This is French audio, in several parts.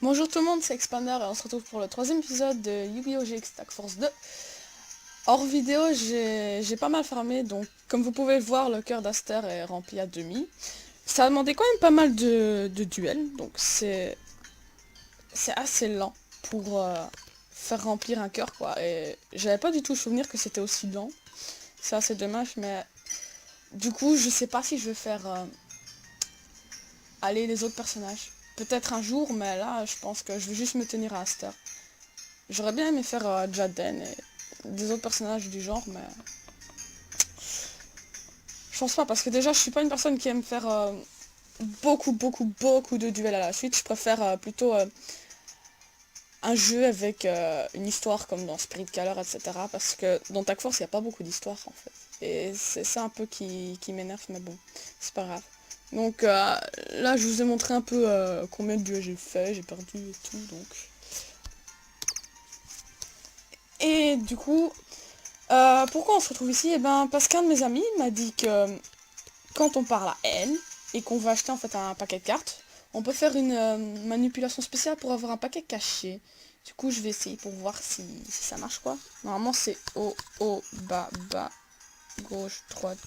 Bonjour tout le monde, c'est Expander et on se retrouve pour le troisième épisode de Yu-Gi-Oh! GX Tag Force 2. Hors vidéo, j'ai pas mal farmé, donc comme vous pouvez le voir, le cœur d'Aster est rempli à demi. Ça a demandé quand même pas mal de duels, donc c'est assez lent pour faire remplir un cœur quoi. Et j'avais pas du tout souvenir que c'était aussi lent. C'est assez dommage, mais du coup je sais pas si je vais faire aller les autres personnages. Peut-être un jour, mais là je pense que je vais juste me tenir à Aster. J'aurais bien aimé faire Jaden et des autres personnages du genre, mais je pense pas, parce que déjà je suis pas une personne qui aime faire beaucoup de duels à la suite. Je préfère plutôt un jeu avec une histoire comme dans Spirit Caller, etc. Parce que dans Tag Force, il n'y a pas beaucoup d'histoire en fait. Et c'est ça un peu qui m'énerve, mais bon, c'est pas grave. Donc là, je vous ai montré un peu combien de duels j'ai fait, j'ai perdu et tout, donc... Et du coup, pourquoi on se retrouve ici? Eh ben, parce qu'un de mes amis m'a dit que quand on parle à elle et qu'on veut acheter en fait un paquet de cartes, on peut faire une manipulation spéciale pour avoir un paquet caché. Du coup, je vais essayer pour voir si ça marche quoi. Normalement, c'est haut, haut, bas, bas, gauche, droite,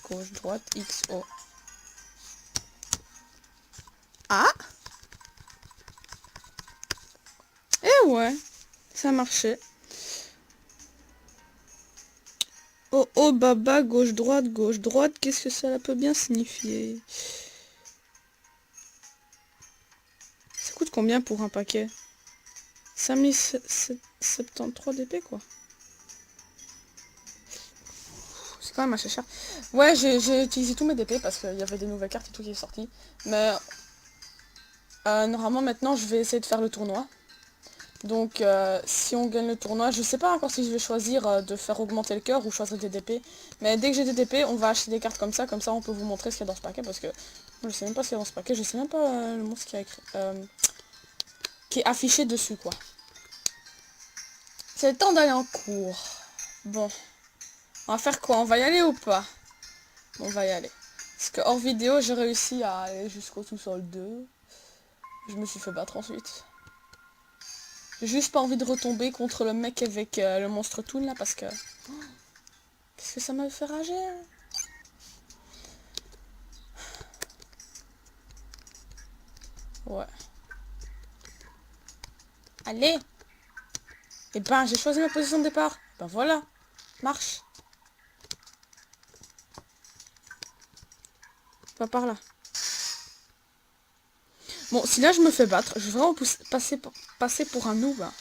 X, O. Ah! Eh ouais, ça marchait. Oh oh baba, gauche droite, qu'est-ce que ça peut bien signifier? Ça coûte combien pour un paquet? 5073 d'épée quoi. C'est quand même assez cher. Ouais, j'ai utilisé tous mes DP parce qu'il y avait des nouvelles cartes et tout qui est sorti. Mais normalement maintenant je vais essayer de faire le tournoi. Donc si on gagne le tournoi, je sais pas encore si je vais choisir de faire augmenter le cœur ou choisir des DP. Mais dès que j'ai des DP, on va acheter des cartes comme ça on peut vous montrer ce qu'il y a dans ce paquet. Parce que moi, je sais même pas ce qu'il y a dans ce paquet, je sais même pas le mot qui, qui est affiché dessus quoi. C'est le temps d'aller en cours. Bon, on va faire quoi? On va y aller ou pas? On va y aller. Parce que hors vidéo, j'ai réussi à aller jusqu'au sous-sol 2. Je me suis fait battre ensuite. J'ai juste pas envie de retomber contre le mec avec le monstre tool là parce que... Qu'est-ce que ça m'a fait rager hein. Ouais. Allez. Et ben, j'ai choisi ma position de départ. Ben voilà. Marche. Pas par là. Bon, si là je me fais battre, je vais vraiment passer pour un noob. Hein.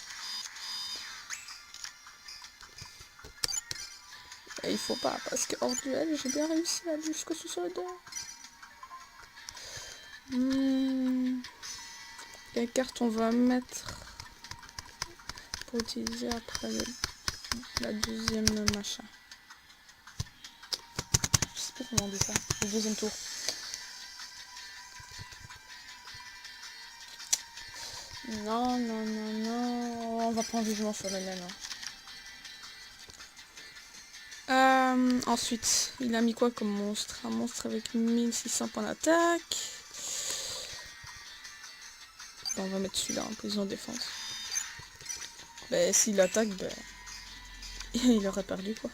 Et il faut pas, parce que hors duel, j'ai bien réussi à aller jusqu'au sous-sol 2. Quelle carte on va mettre pour utiliser après la deuxième machin. Je sais pas comment on dit ça. Le deuxième tour. Non. On va prendre jugement sur le nain. Ensuite, il a mis quoi comme monstre? Un monstre avec 1600 points d'attaque. Bon, on va mettre celui-là en position de défense. Ben, s'il attaque, ben, il aurait perdu quoi.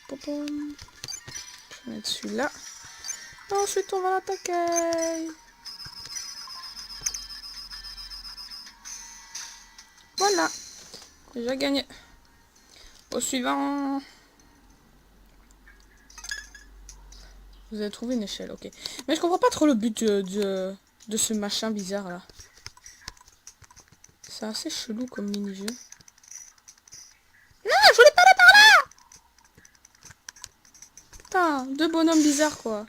Je vais mettre celui-là. Ensuite, on va l'attaquer. Voilà. Déjà gagné. Au suivant. Vous avez trouvé une échelle, ok. Mais je comprends pas trop le but de ce machin bizarre là. C'est assez chelou comme mini-jeu. Non, je voulais pas aller par là. Putain, deux bonhommes bizarres quoi.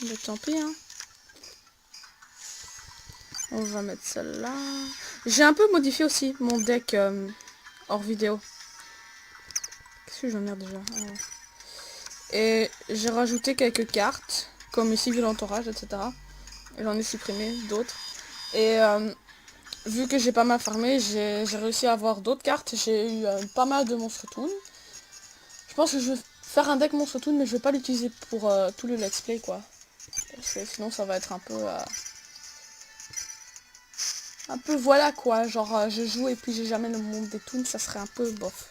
Mais tant pis hein. On va mettre celle-là. J'ai un peu modifié aussi mon deck hors vidéo. Qu'est-ce que je vais mettre déjà Et j'ai rajouté quelques cartes, comme ici Violent Orage, etc. Et j'en ai supprimé d'autres. Et vu que j'ai pas mal farmé, j'ai réussi à avoir d'autres cartes. J'ai eu pas mal de monstres tool. Je pense que je vais faire un deck monstre toon, mais je vais pas l'utiliser pour tout le let's play quoi. Parce que sinon ça va être un peu voilà quoi, genre je joue et puis j'ai jamais le monde des toons, ça serait un peu bof.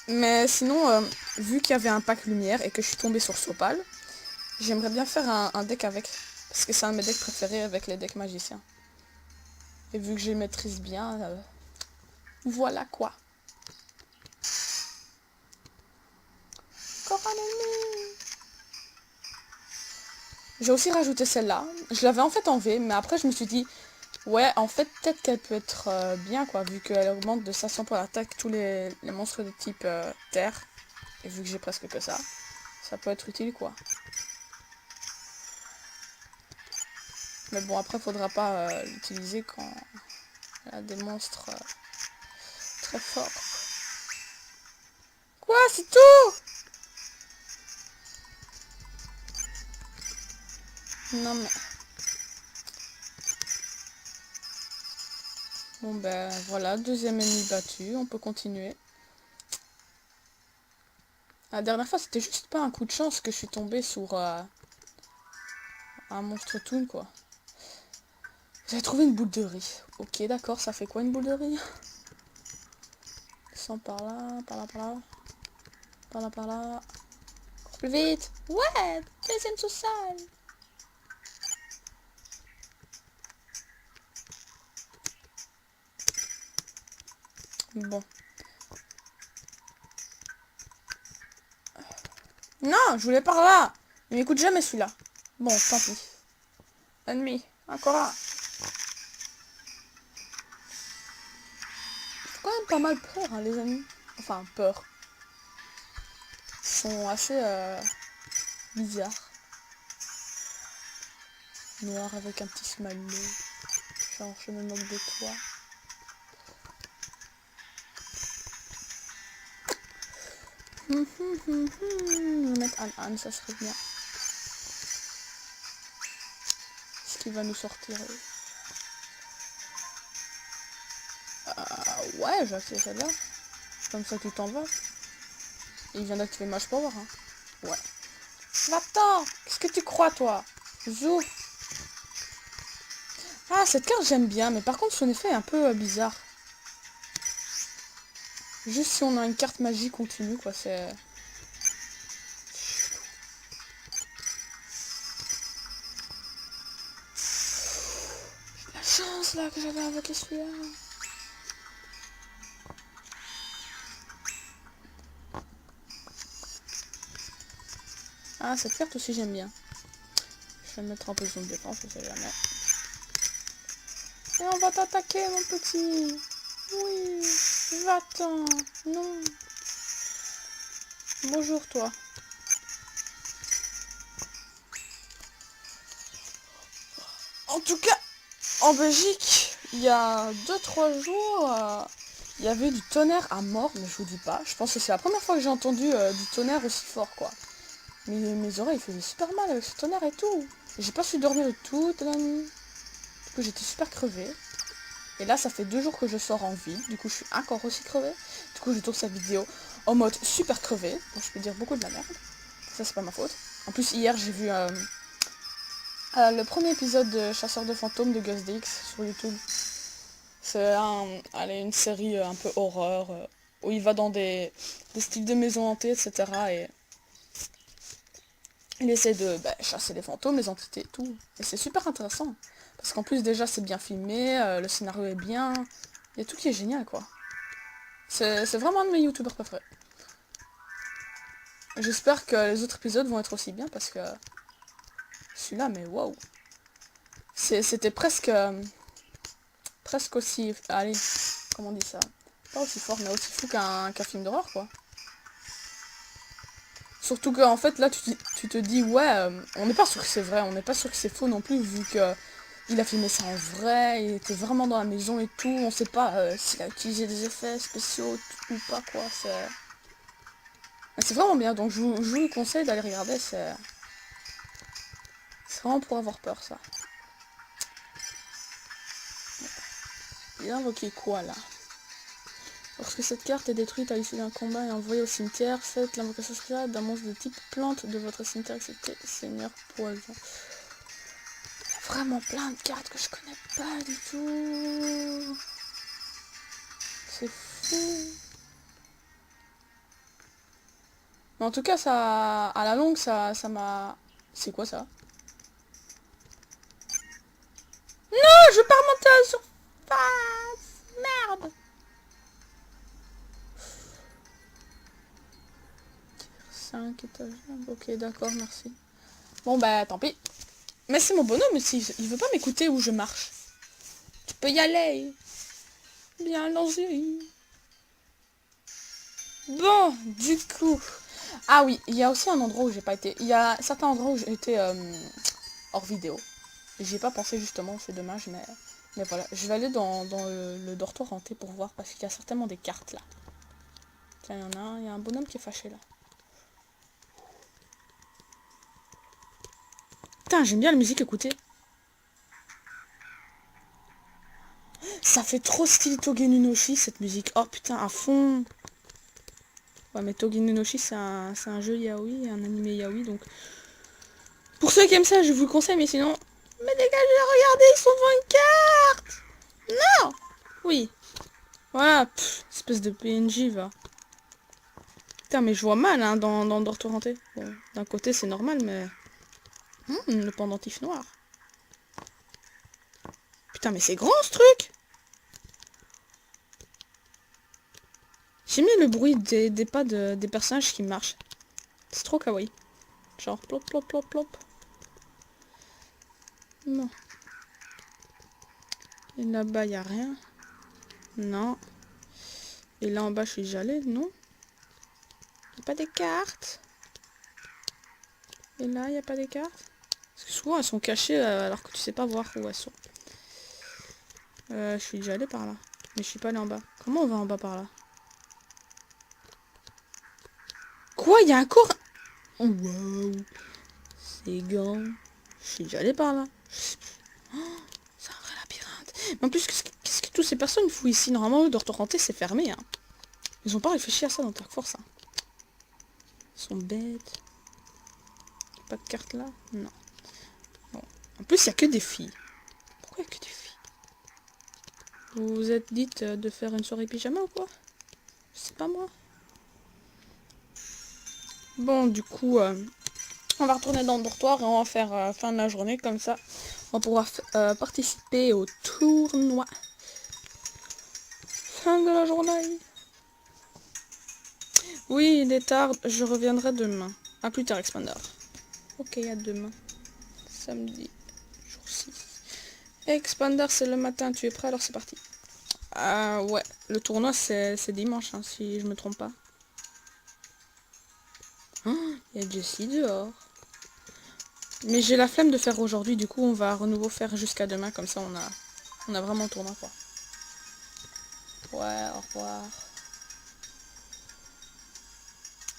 Mais sinon, vu qu'il y avait un pack lumière et que je suis tombée sur Sopal, j'aimerais bien faire un deck avec. Parce que c'est un de mes decks préférés avec les decks magiciens. Et vu que je les maîtrise bien, voilà quoi. Encore un ennemi. J'ai aussi rajouté celle-là. Je l'avais en fait enlevée, mais après je me suis dit, ouais, en fait, peut-être qu'elle peut être bien, quoi, vu qu'elle augmente de 500 pour l'attaque tous les monstres de type terre. Et vu que j'ai presque que ça peut être utile, quoi. Mais bon, après, faudra pas l'utiliser quand il y a des monstres très forts. Quoi, c'est tout? Non, mais... Bon, ben, voilà, deuxième ennemi battu, on peut continuer. La dernière fois, c'était juste pas un coup de chance que je suis tombée sur un monstre toon, quoi. J'avais trouvé une boule de riz. Ok, d'accord, ça fait quoi une boule de riz? Descends par là, par là, par là. Par là, par là. Encore plus vite. Ouais, deuxième sous-sol. Bon. Non, je voulais par là. Il m'écoute jamais celui-là. Bon, tant pis. Ennemi, encore un. J'ai quand même pas mal peur, hein, les amis. Enfin, peur. Ils sont assez bizarres. Noir avec un petit smiley. Genre, je me moque de toi. Je vais mettre un âne, ça serait bien. Ce qui va nous sortir. Ouais, j'ai activé celle-là. Comme ça, tu t'en vas. Et il vient d'activer Match Power. Hein. Ouais. Va-t'en! Qu'est-ce que tu crois, toi? Zou. Ah, cette carte, j'aime bien. Mais par contre, son effet est un peu bizarre. Juste si on a une carte magie continue, quoi, c'est... La chance, là, que j'avais invoqué celui-là. Ah, cette carte aussi, j'aime bien. Je vais me mettre en position de défense, je sais jamais. Et on va t'attaquer, mon petit. Oui, va-t'en. Non. Bonjour, toi. En tout cas, en Belgique, il y a 2-3 jours, il y avait du tonnerre à mort, mais je vous dis pas. Je pense que c'est la première fois que j'ai entendu du tonnerre aussi fort, quoi. Mes oreilles faisaient super mal avec ce tonnerre et tout. J'ai pas su dormir toute la nuit. Du coup, j'étais super crevée. Et là, ça fait 2 jours que je sors en ville. Du coup, je suis encore aussi crevée. Du coup, je tourne cette vidéo en mode super crevée. Donc, je peux dire beaucoup de la merde. Ça, c'est pas ma faute. En plus, hier, j'ai vu le premier épisode de Chasseur de fantômes de Gus DX sur YouTube. C'est une série un peu horreur. Où il va dans des styles de maisons hantées, etc. Et il essaie de chasser les fantômes, les entités et tout. Et c'est super intéressant. Parce qu'en plus, déjà, c'est bien filmé. Le scénario est bien. Il y a tout qui est génial, quoi. C'est vraiment un de mes youtubeurs préférés. J'espère que les autres épisodes vont être aussi bien parce que celui-là, mais waouh. C'était presque aussi, allez, comment on dit ça? Pas aussi fort, mais aussi fou qu'un film d'horreur, quoi. Surtout qu'en fait, là, tu te dis, ouais, on n'est pas sûr que c'est vrai, on n'est pas sûr que c'est faux non plus, vu que il a filmé ça en vrai, il était vraiment dans la maison et tout, on sait pas s'il a utilisé des effets spéciaux ou pas, quoi, c'est vraiment bien, donc je vous conseille d'aller regarder, c'est vraiment pour avoir peur, ça. Il a invoqué quoi, là? Lorsque cette carte est détruite à l'issue d'un combat et envoyée au cimetière, faites l'invocation spéciale d'un monstre de type plante de votre cimetière, excepté Seigneur Poison. Il y a vraiment plein de cartes que je connais pas du tout. C'est fou. Mais en tout cas, ça, à la longue, ça m'a... C'est quoi ça? Non, je veux pas remonter à la surface. Merde. 5 étages. Ok, d'accord, merci. Bon, bah, tant pis. Mais c'est mon bonhomme aussi. Il veut pas m'écouter où je marche. Tu peux y aller. Bien, allons-y. Bon, du coup... Ah oui, il y a aussi un endroit où j'ai pas été. Il y a certains endroits où j'ai été hors vidéo. J'y ai pas pensé justement, c'est dommage, mais voilà. Je vais aller dans le dortoir hanté pour voir, parce qu'il y a certainement des cartes là. Tiens, il y en a un, il y a un bonhomme qui est fâché là. Putain, j'aime bien la musique, écoutez. Ça fait trop style Togenu no Shi cette musique. Oh putain, à fond. Ouais, mais Togenu no Shi c'est un jeu yaoi, un animé yaoi, donc... Pour ceux qui aiment ça, je vous le conseille, mais sinon... Mais dégagez, regardez, ils sont devant une carte. Non. Oui. Voilà, pff, espèce de PNJ, va. Putain, mais je vois mal, hein, dans le dortoir hanté. Bon, d'un côté, c'est normal, mais... le pendentif noir. Putain, mais c'est grand, ce truc. J'aime bien le bruit des pas des personnages qui marchent. C'est trop kawaii. Genre, plop, plop, plop, plop. Non. Et là-bas, il n'y a rien. Non. Et là en bas, je suis déjà allée, non? Il n'y a pas des cartes. Et là, il n'y a pas des cartes. Parce que souvent, elles sont cachées alors que tu sais pas voir où elles sont. Je suis déjà allée par là. Mais je suis pas allée en bas. Comment on va en bas par là? Quoi? Il y a un cours? Oh, wow. C'est grand. Je suis déjà allée par là. Oh, c'est un vrai labyrinthe. Mais en plus, qu'est-ce que toutes ces personnes font ici? Normalement, le dortoir hanté, c'est fermé. Hein. Ils ont pas réfléchi à ça dans Dark Force. Hein. Ils sont bêtes. Pas de carte là? Non. Bon. En plus, il n'y a que des filles. Pourquoi il n'y a que des filles? Vous vous êtes dites de faire une soirée pyjama ou quoi? C'est pas moi. Bon, du coup, on va retourner dans le dortoir et on va faire fin de la journée. Comme ça, on va pouvoir participer au tournoi. Fin de la journée. Oui, il est tard. Je reviendrai demain. À plus tard, Expander. Ok, à demain. Samedi, jour 6. Expander, c'est le matin. Tu es prêt? Alors c'est parti. Ouais. Le tournoi, c'est dimanche, hein, si je me trompe pas. Il y a Jessie dehors. Mais j'ai la flemme de faire aujourd'hui, du coup on va à renouveau faire jusqu'à demain, comme ça on a vraiment le tournoi quoi. Ouais, au revoir.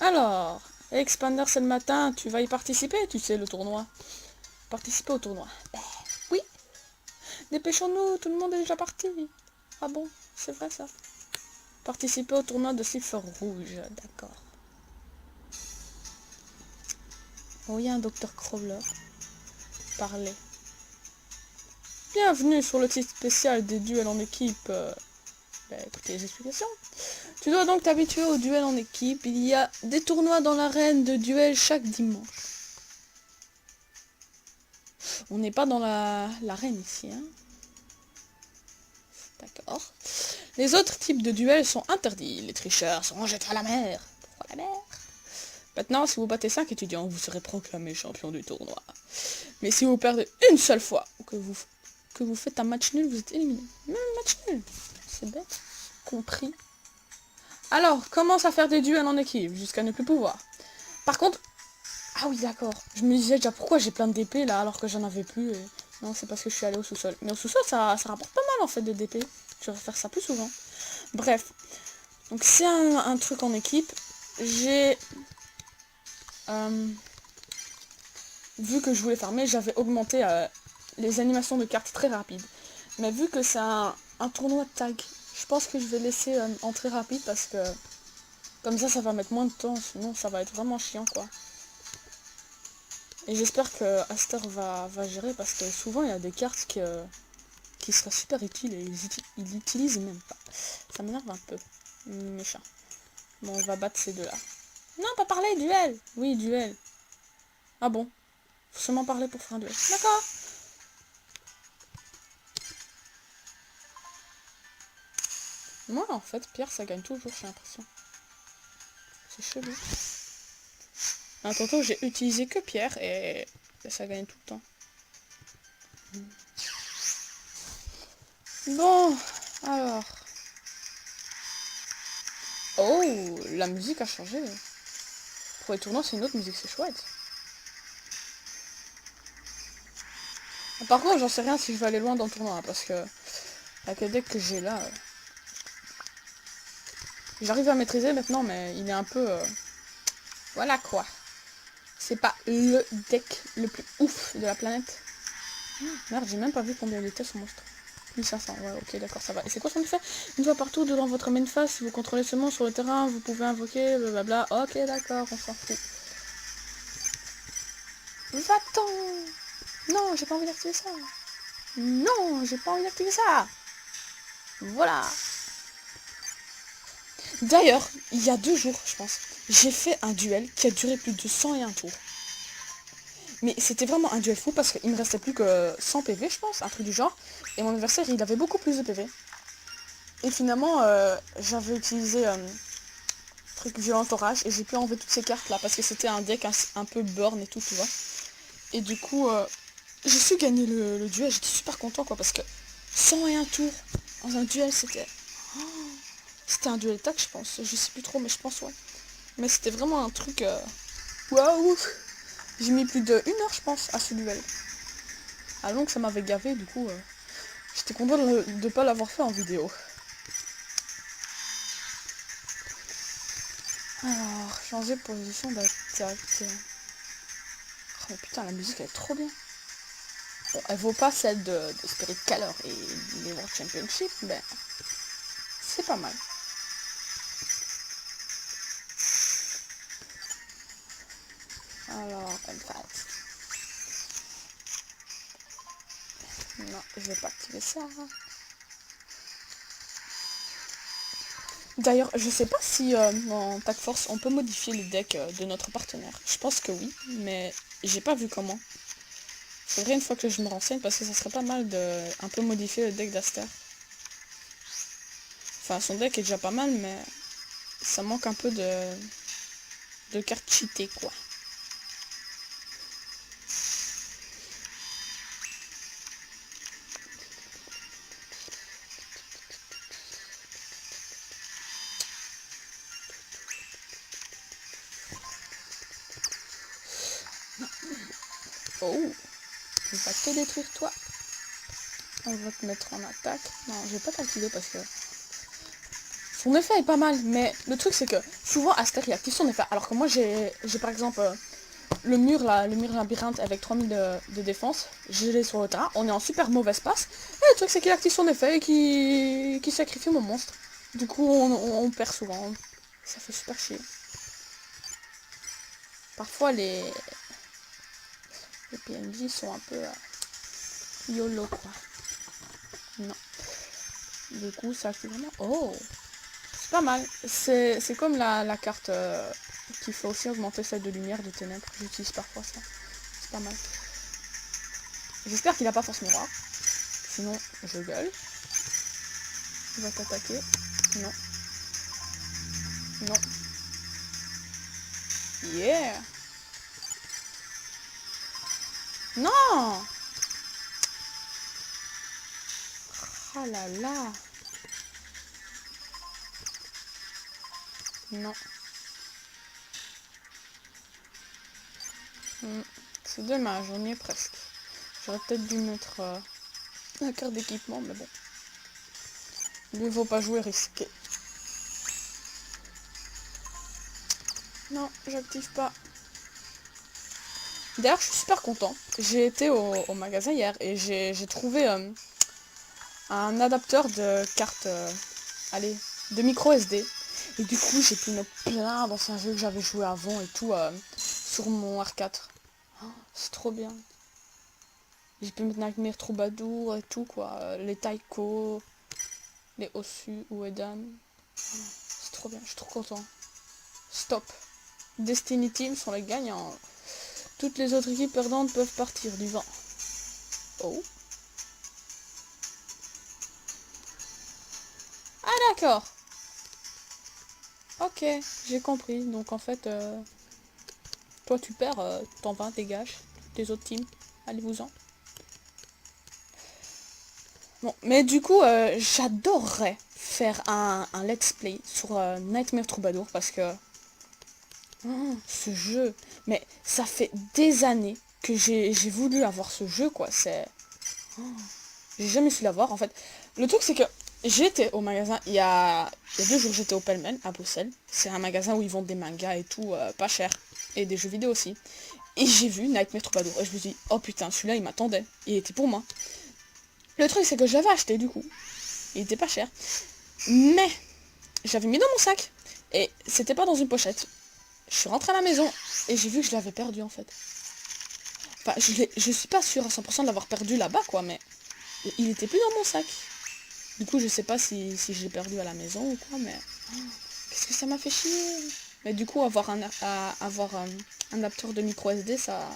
Alors, Expander c'est le matin, tu vas y participer, tu sais, le tournoi. Participer au tournoi. Oui. Dépêchons-nous, tout le monde est déjà parti. Ah bon, c'est vrai ça. Participer au tournoi de Cipher Rouge, d'accord. Oh, il y a un docteur Crawler. Parler. Bienvenue sur le titre spécial des duels en équipe. Écoutez les explications. Tu dois donc t'habituer aux duels en équipe. Il y a des tournois dans l'arène de duels chaque dimanche. On n'est pas dans l'arène ici. Hein. D'accord. Les autres types de duels sont interdits. Les tricheurs seront jetés à la mer. Pourquoi la mer? Maintenant, si vous battez 5 étudiants, vous serez proclamé champion du tournoi. Mais si vous perdez une seule fois, que vous faites un match nul, vous êtes éliminé. Même un match nul. C'est bête. Compris. Alors, commence à faire des duels en équipe, jusqu'à ne plus pouvoir. Par contre... Ah oui, d'accord. Je me disais déjà pourquoi j'ai plein de DP là, alors que j'en avais plus. Et... Non, c'est parce que je suis allée au sous-sol. Mais au sous-sol, ça rapporte pas mal en fait de DP. Je devrais faire ça plus souvent. Bref. Donc c'est un truc en équipe. J'ai... vu que je voulais farmer, j'avais augmenté les animations de cartes très rapides. Mais vu que c'est un tournoi de tag, je pense que je vais laisser entrer rapide parce que comme ça va mettre moins de temps, sinon ça va être vraiment chiant quoi. Et j'espère que Aster va gérer parce que souvent il y a des cartes qui seraient super utiles et ils l'utilisent même pas. Ça m'énerve un peu. Méchant. Bon, on va battre ces deux-là. Non, pas parler, duel. Oui, duel. Ah bon. Faut seulement parler pour faire un duel. D'accord. Moi, en fait, Pierre, ça gagne toujours, j'ai l'impression. C'est chelou. Un tantôt, j'ai utilisé que Pierre et ça gagne tout le temps. Bon, alors. Oh, la musique a changé. Pour les tournois, c'est une autre musique, c'est chouette. Par contre, j'en sais rien si je vais aller loin dans le tournoi, parce que avec le deck que j'ai là, j'arrive à maîtriser maintenant, mais il est un peu... voilà quoi. C'est pas le deck le plus ouf de la planète. Merde, j'ai même pas vu combien il était son monstre. 1500, ouais, ok, d'accord, ça va. Et c'est quoi son effet? Une fois partout devant votre main phase, si vous contrôlez ce monstre sur le terrain, vous pouvez invoquer, blablabla. Ok, d'accord, on s'en fout. Va-t'en! Non, j'ai pas envie d'activer ça. Non, j'ai pas envie d'activer ça. Voilà. D'ailleurs, il y a 2 jours, je pense, j'ai fait un duel qui a duré plus de 101 tours. Mais c'était vraiment un duel fou parce qu'il me restait plus que 100 PV, je pense, un truc du genre. Et mon adversaire, il avait beaucoup plus de PV. Et finalement, j'avais utilisé truc violent orage et j'ai pu enlever toutes ces cartes là parce que c'était un deck un peu burn et tout, tu vois. Et du coup, j'ai su gagner le duel, j'étais super content quoi parce que 101 tours dans un duel, c'était... C'était un duel tac, je pense. Je sais plus trop, mais je pense, ouais. Mais c'était vraiment un truc... Waouh. J'ai mis plus de 1 heure, je pense, à ce duel. Alors que ça m'avait gavé, du coup... J'étais content de ne pas l'avoir fait en vidéo. Alors, changer de position d'attaque. Oh mais putain, la musique elle est trop bien. Bon, elle vaut pas celle de Spirit Caller et les World Championship, mais c'est pas mal. Alors, Unfight. Non, je vais pas activer ça. D'ailleurs, je sais pas si en Tag Force on peut modifier les decks de notre partenaire. Je pense que oui, mais j'ai pas vu comment. Faudrait une fois que je me renseigne parce que ça serait pas mal de un peu modifier le deck d'Aster. Enfin, son deck est déjà pas mal, mais ça manque un peu de cartes cheatées, quoi. Oh, je vais te détruire, toi. On va te mettre en attaque. Non, je vais pas t'activer parce que... Son effet est pas mal, mais le truc c'est que souvent Aster il active son effet. Alors que moi j'ai par exemple le mur là, le mur labyrinthe avec 3000 de défense. Je l'ai sur le terrain, on est en super mauvaise passe. Et le truc c'est qu'il active son effet et qui sacrifie mon monstre. Du coup on perd souvent. Ça fait super chier. Parfois les PNJ sont un peu YOLO quoi. Non. Du coup ça active vraiment... Oh, c'est pas mal. C'est comme la carte qui fait aussi augmenter celle de lumière de ténèbres. J'utilise parfois ça. C'est pas mal. J'espère qu'il a pas force miroir. Sinon, je gueule. Il va t'attaquer. Non. Non. Yeah. Non. Ah là là. Non. C'est dommage, on y est presque. J'aurais peut-être dû mettre la carte d'équipement, mais bon. Il ne faut pas jouer risqué. Non, j'active pas. D'ailleurs, je suis super content. J'ai été au magasin hier et j'ai trouvé un adapteur de carte allez, de micro SD. Et du coup, j'ai pu mettre plein d'anciens jeux que j'avais joué avant et tout sur mon R4. Oh, c'est trop bien. J'ai pu mettre Nightmare Troubadour et tout quoi. Les Taiko, les Osu, Uedan. C'est trop bien, je suis trop content. Stop. Destiny Team sont les gagnants. Toutes les autres équipes perdantes peuvent partir du vent. Oh. Ah d'accord. Ok, j'ai compris. Donc en fait, toi tu perds, t'en vas, dégage. Tes autres teams, allez-vous-en. Bon, mais du coup, j'adorerais faire un let's play sur Nightmare Troubadour parce que ce jeu, mais ça fait des années que j'ai voulu avoir ce jeu quoi. J'ai jamais su l'avoir en fait. Le truc c'est que j'étais au magasin il y a 2 jours, j'étais au Pelmen à Bruxelles. C'est un magasin où ils vendent des mangas et tout, pas cher. Et des jeux vidéo aussi. Et j'ai vu Nightmare Troubadour et je me suis dit, oh putain, celui-là il m'attendait. Il était pour moi. Le truc c'est que je l'avais acheté du coup. Il était pas cher. Mais j'avais mis dans mon sac. Et c'était pas dans une pochette. Je suis rentrée à la maison et j'ai vu que je l'avais perdu en fait. Enfin, je suis pas sûre à 100% de l'avoir perdu là-bas quoi, mais il était plus dans mon sac. Du coup, je sais pas si je l'ai perdu à la maison ou quoi, mais qu'est-ce que ça m'a fait chier. Mais du coup, avoir un adapteur de micro SD, ça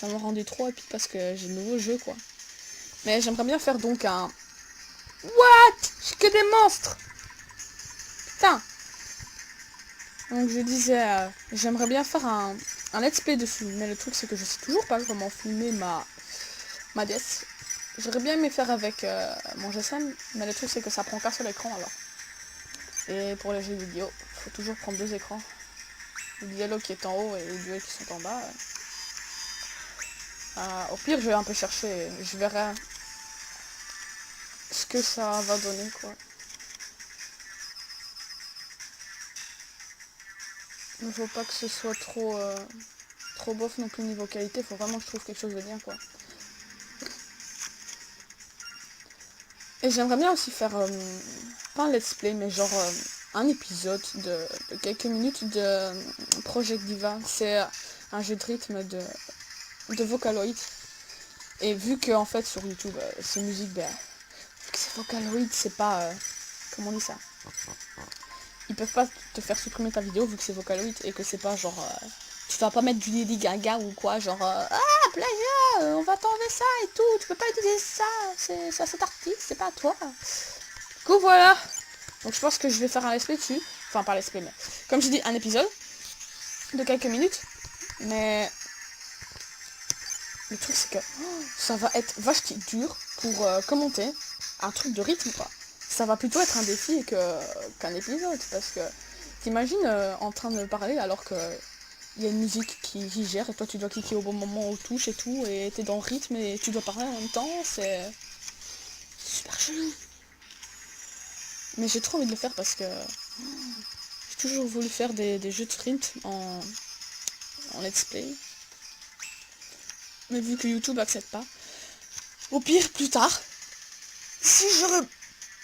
m'a rendu trop happy parce que j'ai de nouveaux jeux quoi. Mais j'aimerais bien faire donc un... What? J'ai que des monstres. Putain. Donc je disais, j'aimerais bien faire un let's play dessus, mais le truc c'est que je sais toujours pas comment filmer ma DS. J'aurais bien aimé faire avec mon GSM, mais le truc c'est que ça prend qu'un seul écran alors. Et pour les jeux vidéo, faut toujours prendre 2 écrans. Le dialogue qui est en haut et les duels qui sont en bas. Au pire, je vais un peu chercher, je verrai ce que ça va donner quoi. Il ne faut pas que ce soit trop bof non plus niveau qualité, faut vraiment que je trouve quelque chose de bien quoi. Et j'aimerais bien aussi faire, pas un let's play, mais genre un épisode de quelques minutes de Project Diva. C'est un jeu de rythme de Vocaloid. Et vu que en fait sur YouTube, ces musiques, ben, vu que c'est Vocaloid, c'est pas... comment on dit ça? Ils peuvent pas te faire supprimer ta vidéo vu que c'est Vocaloid et que c'est pas genre... tu vas pas mettre du Lady Gaga ou quoi, genre... ah, plagiat, on va t'enlever ça et tout, tu peux pas utiliser ça, c'est à cet artiste, c'est pas à toi. Du coup, voilà. Donc je pense que je vais faire un let's play dessus. Enfin, pas let's play, mais... Comme j'ai dit, un épisode de quelques minutes. Mais... Le truc, c'est que ça va être vachement dur pour commenter un truc de rythme, quoi. Ça va plutôt être un défi qu'un épisode, parce que t'imagines en train de parler alors que il y a une musique qui gère et toi tu dois cliquer au bon moment aux touches et tout et t'es dans le rythme et tu dois parler en même temps, c'est super chelou. Mais j'ai trop envie de le faire parce que j'ai toujours voulu faire des jeux de rythme en let's play. Mais vu que YouTube accepte pas, au pire plus tard, si j'aurais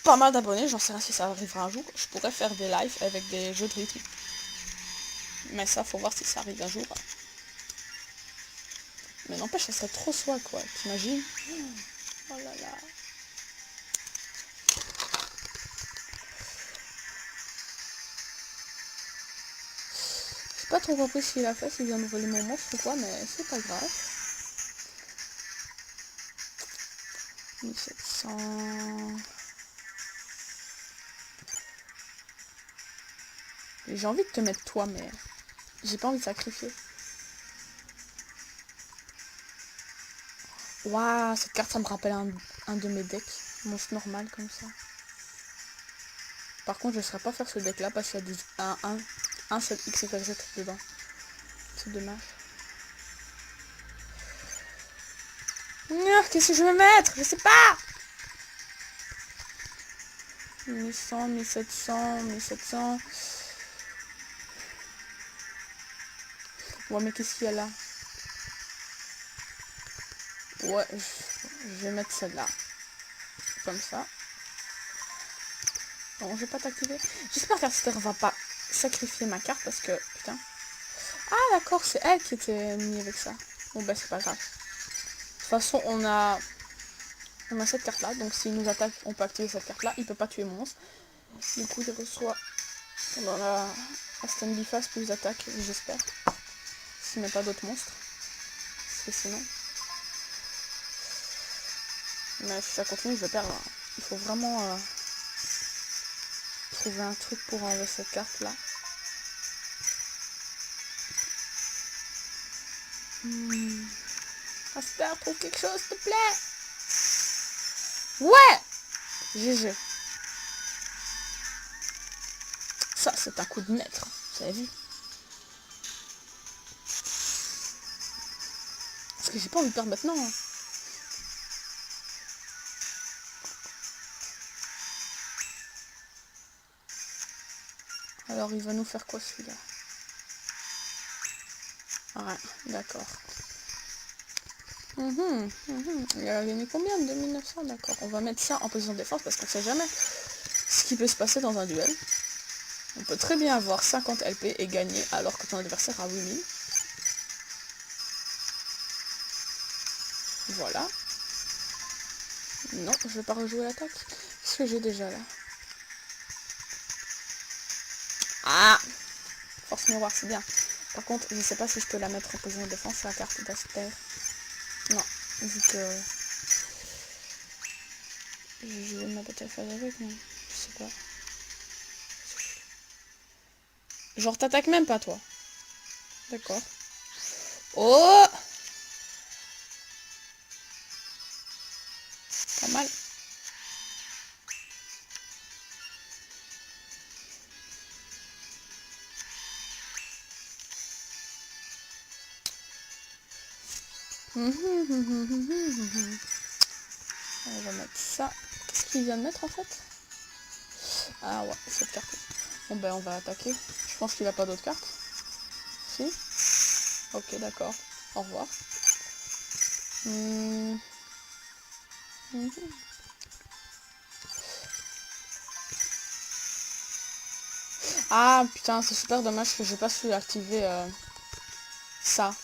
pas mal d'abonnés, j'en sais rien si ça arrivera un jour, je pourrais faire des lives avec des jeux de rythme. Mais ça, faut voir si ça arrive un jour. Mais n'empêche, ça serait trop soi, quoi. T'imagines? Oh là là. J'ai pas trop compris ce qu'il a fait, s'il vient de voler mon monstre ou quoi, mais c'est pas grave. 1700... J'ai envie de te mettre toi, mais j'ai pas envie de sacrifier. Waouh, cette carte, ça me rappelle un de mes decks. Monstre normal, comme ça. Par contre, je ne saurais pas faire ce deck-là parce qu'il y a un seul XYZ dedans. C'est dommage. Qu'est-ce que je vais mettre? Je sais pas. 1100, 1700, 1700. Ouais, mais qu'est-ce qu'il y a là? Ouais, je vais mettre celle-là. Comme ça. Non, je vais pas t'activer. J'espère qu'Aster va pas sacrifier ma carte parce que, putain. Ah d'accord, c'est elle qui était mise avec ça. Bon bah c'est pas grave. De toute façon, on a cette carte là, donc s'il nous attaque, on peut activer cette carte là. Il peut pas tuer monstre. Du coup, il reçoit dans la stand face plus d'attaque, j'espère. S'il n'y a pas d'autres monstres. Parce que sinon... Mais si ça continue, je vais perdre. Il faut vraiment trouver un truc pour enlever cette carte là. Aster, trouve quelque chose, s'il te plaît. Ouais, GG. Ça, c'est un coup de maître. Vous avez vu? Parce que j'ai pas envie de perdre maintenant. Hein. Alors, il va nous faire quoi celui-là? Ouais, d'accord. Il a gagné combien? 2900, d'accord. On va mettre ça en position de défense parce qu'on sait jamais ce qui peut se passer dans un duel. On peut très bien avoir 50 LP et gagner alors que ton adversaire a 8000. Voilà. Non, je vais pas rejouer l'attaque. Qu'est-ce que j'ai déjà là? Ah! Force miroir, c'est bien. Par contre, je sais pas si je peux la mettre en position de défense, la carte d'Aster. Non, vu que... Je vais ma bataille phase avec, non? Je sais pas. Genre, t'attaques même pas, toi. D'accord. Oh! Pas mal. On va mettre ça. Qu'est-ce qu'il vient de mettre en fait? Ah ouais, cette carte. Bon ben on va attaquer. Je pense qu'il a pas d'autres cartes. Si? Ok, d'accord. Au revoir. Ah putain, c'est super dommage que j'ai pas su activer ça.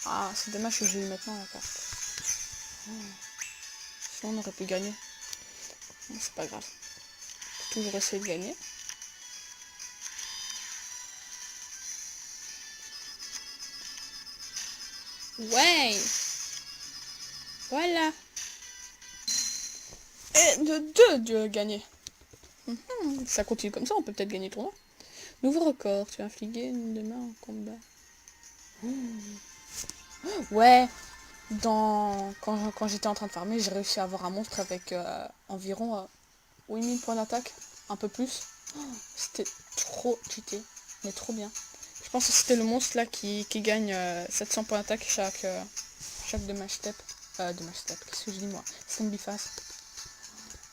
Ah, c'est dommage que j'ai eu maintenant la carte. Sinon on aurait pu gagner. Bon, c'est pas grave. Faut toujours essayer de gagner. Ouais! Voilà! Et de gagner. Ça continue comme ça, on peut peut-être gagner le tournoi. Nouveau record, tu as infligé une demain en combat. Ouais, quand j'étais en train de farmer, j'ai réussi à avoir un monstre avec environ 8000 points d'attaque, un peu plus. C'était trop cheaté, mais trop bien. Je pense que c'était le monstre là qui gagne 700 points d'attaque chaque damage step. Damage step, qu'est-ce que je dis moi? C'est une biface.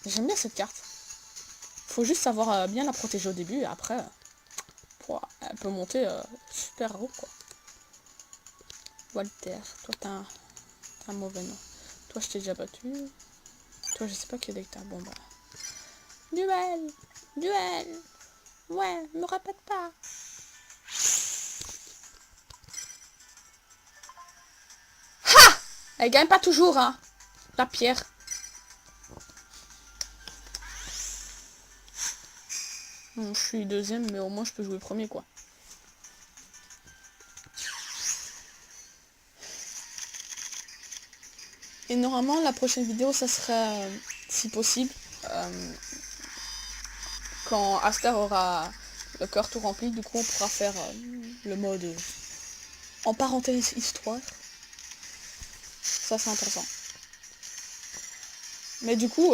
J'aime bien cette carte. Faut juste savoir bien la protéger au début et après, elle peut monter super haut quoi. Walter, toi t'as un mauvais nom. Toi je t'ai déjà battu. Toi je sais pas quel est que t'as. Bon bah. Duel! Duel! Ouais, me répète pas. Ha! Elle gagne pas toujours hein. La pierre. Bon, je suis deuxième mais au moins je peux jouer premier quoi. Et normalement la prochaine vidéo ça serait si possible quand Aster aura le cœur tout rempli, du coup on pourra faire le mode en parenthèse histoire. Ça c'est intéressant. Mais du coup,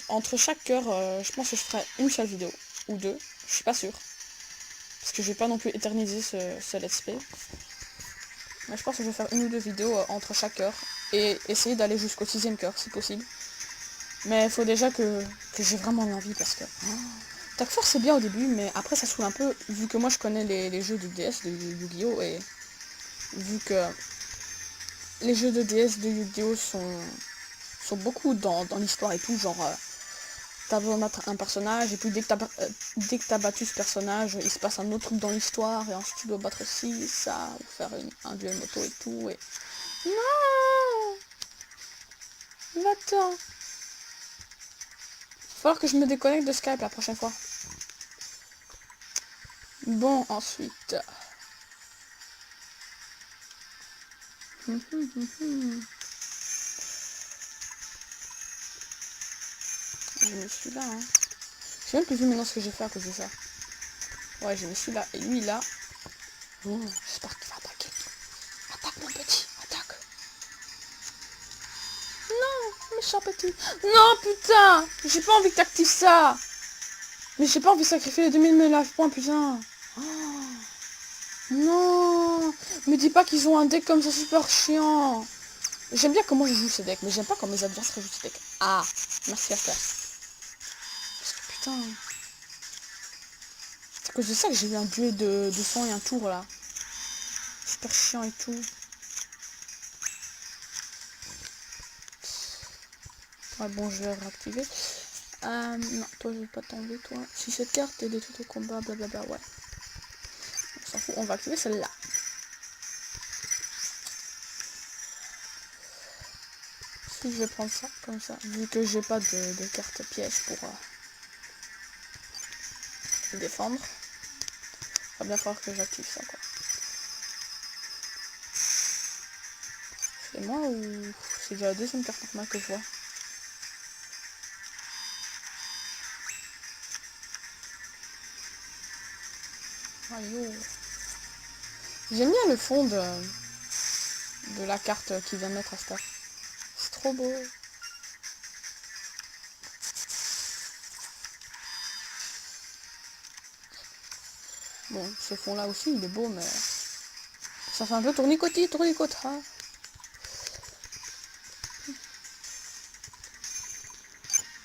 entre chaque cœur, je pense que je ferai une seule vidéo. Ou deux, je suis pas sûre. Parce que je vais pas non plus éterniser ce let's play. Mais je pense que je vais faire une ou deux vidéos entre chaque cœur. Et essayer d'aller jusqu'au 6ème cœur si possible. Mais il faut déjà que j'ai vraiment envie parce que... Attack Force c'est bien au début, mais après ça saoule un peu, vu que moi je connais les jeux de DS, de Yu-Gi-Oh! Et vu que les jeux de DS de Yu-Gi-Oh! sont beaucoup dans l'histoire et tout, genre... t'as besoin de mettre un personnage, et puis dès que t'as battu ce personnage, il se passe un autre truc dans l'histoire, et ensuite tu dois battre ci, ça, ou faire un duel moto et tout, et... Non! Va-t'en! Il va falloir que je me déconnecte de Skype la prochaine fois. Bon, ensuite... Je me suis là, hein. J'ai même plus vu maintenant ce que j'ai fait à cause de ça. Ouais, je me suis là. Et lui, là... Oh, j'espère qu'il va attaquer. Attaque, mon petit. Attaque. Non, méchant petit. Non, putain. J'ai pas envie que t'actives ça. Mais j'ai pas envie de sacrifier les 2000 life points, putain. Oh, non. Me dis pas qu'ils ont un deck comme ça super chiant. J'aime bien comment je joue ce deck, mais j'aime pas quand mes adversaires jouent ce deck. Ah, merci à faire. Parce que putain... C'est à cause de ça que j'ai eu un duel de 100 et un tour là. Super chiant et tout. Ouais, bon, je vais réactiver. Non, toi je vais pas t'enlever, toi. Si cette carte est détruite au combat, blablabla, ouais. On s'en fout, on va activer celle-là. Si je vais prendre ça, comme ça, vu que j'ai pas de carte piège pour défendre. Il va bien falloir que j'active ça, quoi. C'est moi ou c'est déjà la deuxième carte normale que je vois? Ah, yo. J'aime bien le fond de la carte qui vient de mettre à Star. C'est trop beau. Bon, ce fond là aussi il est beau, mais ça fait un peu tournicotis, hein.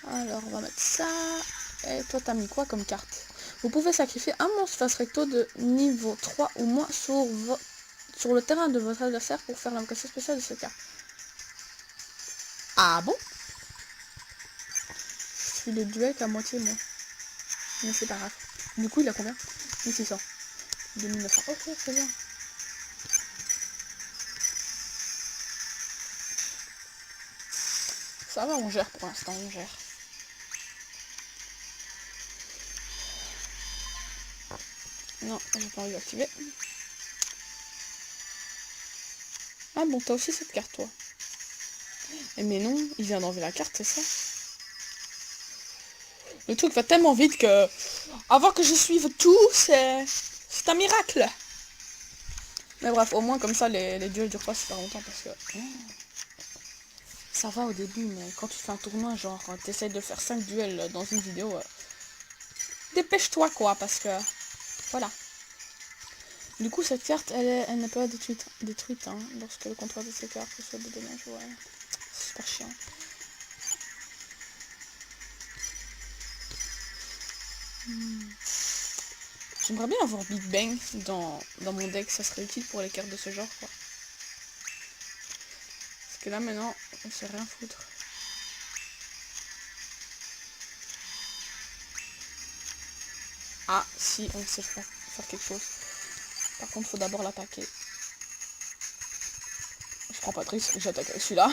Alors on va mettre ça. Et toi t'as mis quoi comme carte? Vous pouvez sacrifier un monstre face recto de niveau 3 ou moins sur le terrain de votre adversaire pour faire l'invocation spéciale de cette carte. Ah bon? Je suis le duel qu'à moitié moi. Mais c'est pas grave. Du coup il a combien? 1600. 2900. Ok, très bien. Ça va, on gère pour l'instant, on gère. Non, j'ai pas envie d'activer. Ah bon, t'as aussi cette carte, toi. Eh mais non, il vient d'enlever la carte, c'est ça? Le truc va tellement vite que... Avant que je suive tout, c'est un miracle. Mais bref, au moins comme ça, les duels durent pas super longtemps parce que... Ça va au début, mais quand tu fais un tournoi, genre, t'essayes de faire 5 duels dans une vidéo... Dépêche-toi, quoi, parce que... Voilà. Du coup, cette carte, elle n'est pas détruite hein, lorsque le contrôle de cette carte reçoit des dommages, ouais. C'est super chiant. J'aimerais bien avoir Big Bang dans mon deck, ça serait utile pour les cartes de ce genre, quoi. Parce que là, maintenant, on sait rien foutre. Ah, si, on sait faire quelque chose. Par contre, faut d'abord l'attaquer. Je prends pas de risque, j'attaque avec celui-là.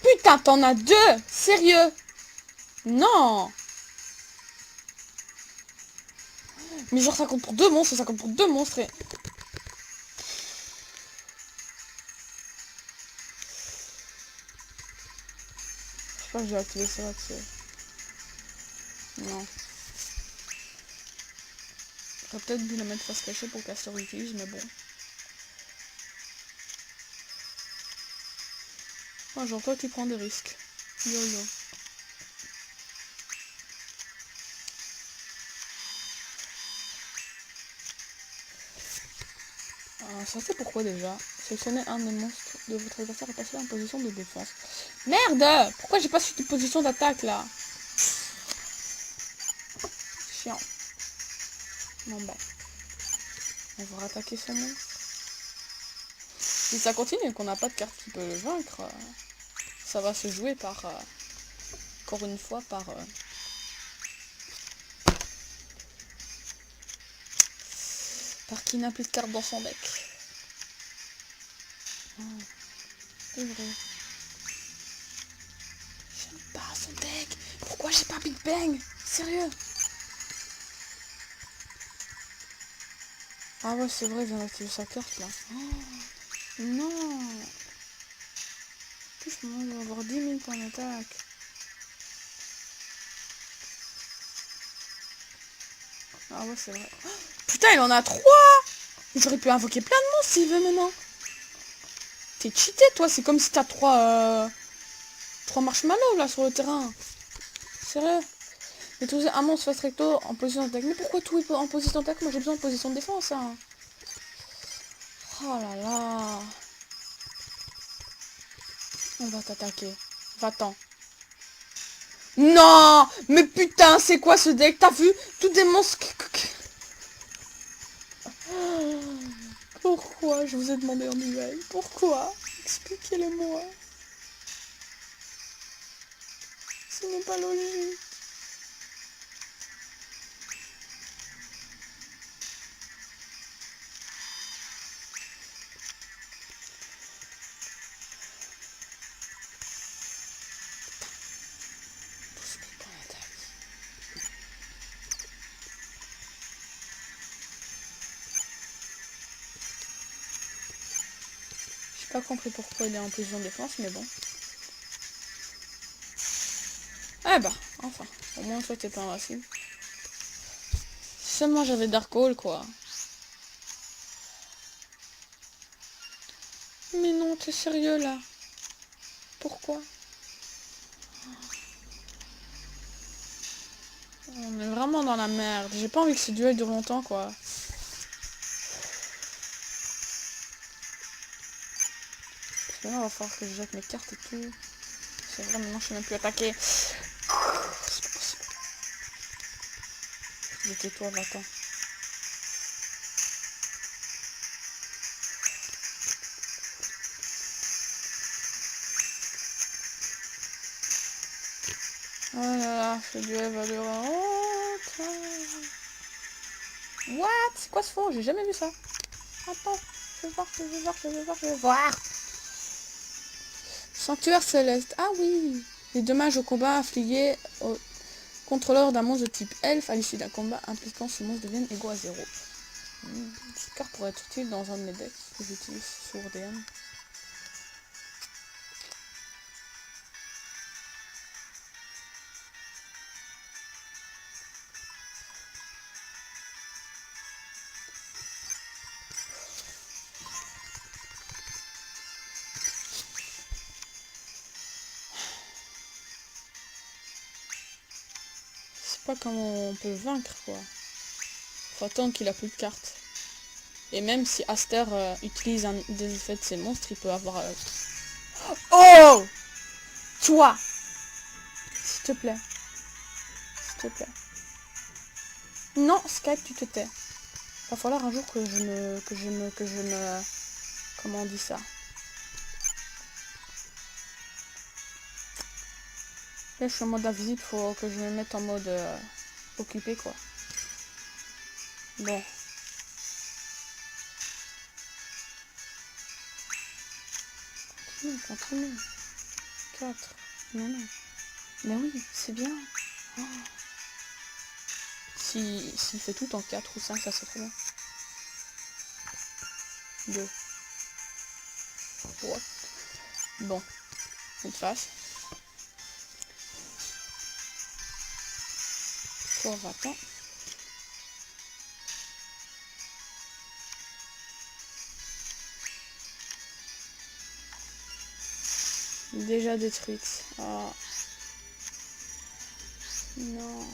Putain, t'en as deux! Sérieux? Non! Mais genre, ça compte pour deux monstres, ça compte pour deux monstres et... Je crois que j'ai activé ça là, tu sais. Non. J'aurais peut-être dû la mettre face cachée pour qu'elle se réutilise, mais bon. Ah, genre toi tu prends des risques. Yo yo. Ça c'est pourquoi déjà. Sélectionnez un des monstres de votre adversaire et passez en position de défense. Merde! Pourquoi j'ai pas su de position d'attaque là? Chiant. Non bah. On va rattaquer son monstre. Si ça continue et qu'on n'a pas de carte qui peut le vaincre, Ça va se jouer par... encore une fois, par qui n'a plus de cartes dans son deck. Oh, c'est vrai. J'aime pas son deck. Pourquoi j'ai pas Big Bang? Sérieux? Ah ouais, c'est vrai, il vient d'activer sa carte là. Oh, non. En plus, moi, je vais avoir 10 000 points d'attaque. Ah ouais, c'est vrai. Oh, putain, il en a 3. J'aurais pu invoquer plein de monstres s'il veut maintenant. T'es cheaté, toi. C'est comme si t'as 3 marshmallows là sur le terrain. Sérieux. Mais tout un monstre face recto en position d'attaque. Mais pourquoi tout est en position d'attaque? Moi j'ai besoin de position de défense. Hein. Oh là là. On va t'attaquer. Va-t'en. Non. Mais putain, c'est quoi ce deck? T'as vu? Tous des monstres. Pourquoi je vous ai demandé en duel? Pourquoi? Expliquez-le-moi. Ce n'est pas logique. J'ai pas compris pourquoi il est en position de défense, mais bon. Ah bah, enfin. Au moins toi t'es pas invincible. Seulement j'avais Dark Hole quoi. Mais non, t'es sérieux là? Pourquoi? On est vraiment dans la merde. J'ai pas envie que ce duel dure longtemps quoi. Parce que là, il va falloir que je jette mes cartes et tout. C'est vrai, maintenant je sais même plus attaquer. C'est pas possible. J'étais toi, va-t'en. Oh là là, ce duel va durer longtemps. What? C'est quoi ce fond? J'ai jamais vu ça. Attends, je vais voir, je vais voir, je vais voir, je vais voir. Sanctuaire céleste. Ah oui. Les dommages au combat infligés au contrôleur d'un monstre de type elfe à l'issue d'un combat impliquant ce monstre deviennent égaux à 0. Cette carte pourrait être utile dans un de mes decks que j'utilise sur DM. Je sais pas comment on peut le vaincre quoi. Faut attendre qu'il a plus de cartes. Et même si Aster utilise un des effets de ses monstres, il peut avoir... Oh! Toi! S'il te plaît. S'il te plaît. Non, Skype, tu te tais. Va falloir un jour que je me... Comment on dit ça? Là, je suis en mode invisible, faut que je me mette en mode occupé, quoi. Bon. Continue, continue. 4. Non, non. Mais oui, c'est bien. Oh. S'il fait tout en 4 ou 5, ça serait trop bien. 2. What? Bon. Une face. Toi, va-t'en. Déjà détruite. Oh. Non.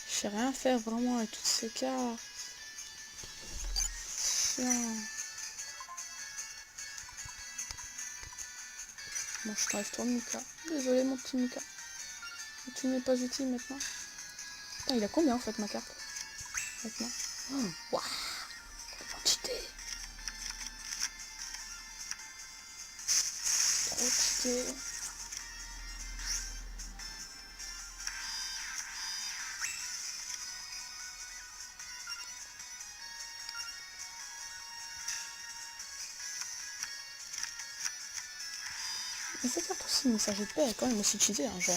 Je sais rien faire vraiment avec toutes ces cartes. Chiant. Bon, je t'enlève toi, Mika. Désolé, mon petit Mika. Tout n'est pas utile maintenant. Putain, il a combien en fait ma carte maintenant? Waouh, quantité. Trop cheaté. Mais cette carte aussi, message de paix, elle est quand même aussi cheatée, hein, genre...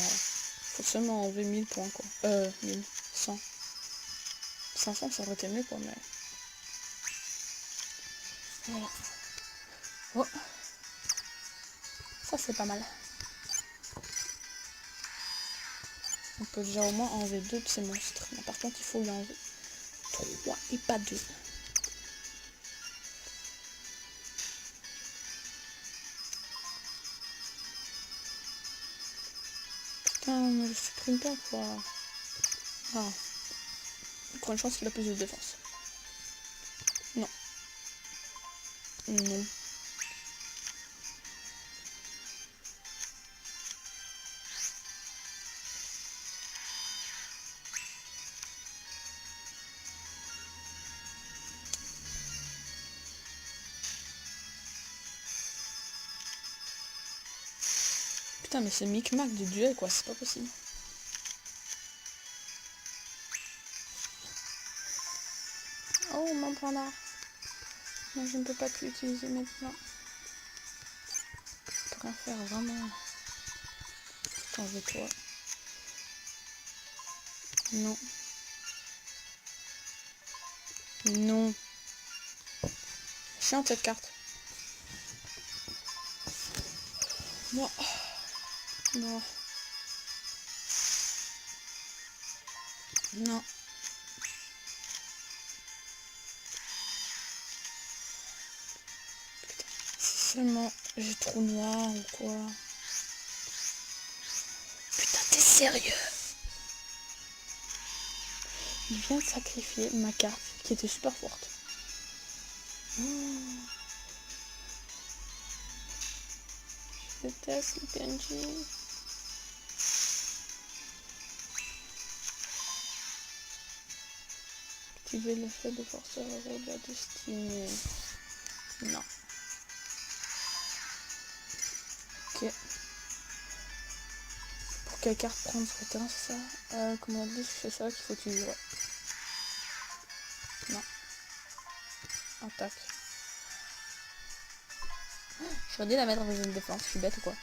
Faut seulement enlever 1000 points, quoi. 1100. 500, ça aurait été mieux, quoi, mais... Voilà. Oh. Ça, c'est pas mal. On peut déjà au moins enlever 2 de ces monstres. Mais par contre, il faut y enlever 3 et pas 2. Putain, mais je supprime pas, quoi. Ah. Encore une chance qu'il a plus de défense. Non. Non. Putain, mais c'est micmac de duel, quoi. C'est pas possible. Oh, mon panda. Mais je ne peux pas l'utiliser maintenant. Je peux rien faire, vraiment. Attends, je vais toi. Non. Non. Chiant cette carte. Non. Non. Non. Putain. Si seulement j'ai trou noir ou quoi. Putain, t'es sérieux? Il vient de sacrifier ma carte qui était super forte. Oh. Je déteste le PNJ. Activer l'effet de forceur héros de la destinée. Non. Ok. Pour quelle carte prendre sur le terrain, c'est ça? Comment on dit, c'est ça qu'il faut utiliser. Ouais. Non. Attaque. J'aurais dû la mettre dans une défense, je suis bête ou quoi?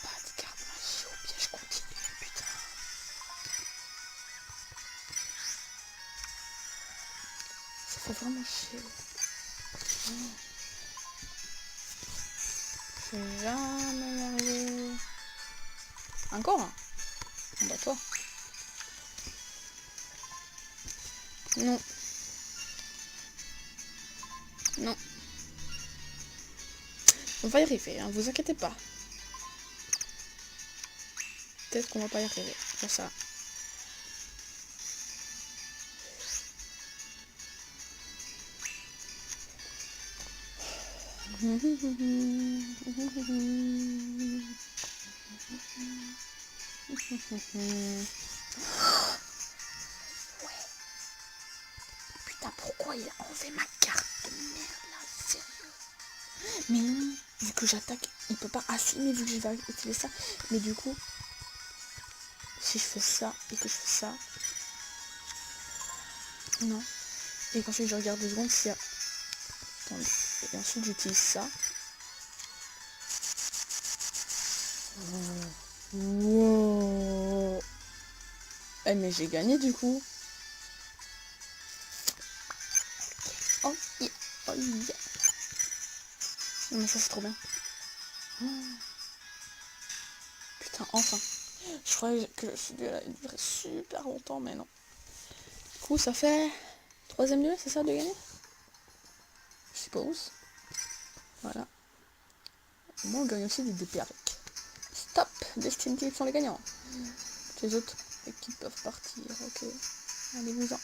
Pas de carte magie au piège continu, putain. Ça fait vraiment chier. Oh. Je vais jamais y arriver. Encore un? Bah toi. Non. Non. On va y arriver, hein, vous inquiétez pas. Peut-être qu'on va pas y arriver. Pour ça. Ouais. Putain, pourquoi il a enlevé ma carte de merde là? Sérieux? Mais non, vu que j'attaque, il peut pas. Ah si, mais vu que je vais utiliser ça. Mais du coup, si je fais ça et que je fais ça. Non. Et qu'ensuite je regarde 2 secondes s'il y a. Attendez. Et ensuite j'utilise ça. Wow. Eh mais j'ai gagné du coup. Oh yeah. Oh yeah. Non mais ça c'est trop bien. Oh. Putain, enfin. Je croyais que ce duel allait durer super longtemps, mais non. Du coup ça fait 3ème duel, c'est ça de gagner? Je suppose. Voilà. Moi on gagne aussi des DP avec. Stop! Destiny Team sont les gagnants. Les autres équipes peuvent partir, ok. Allez-vous-en.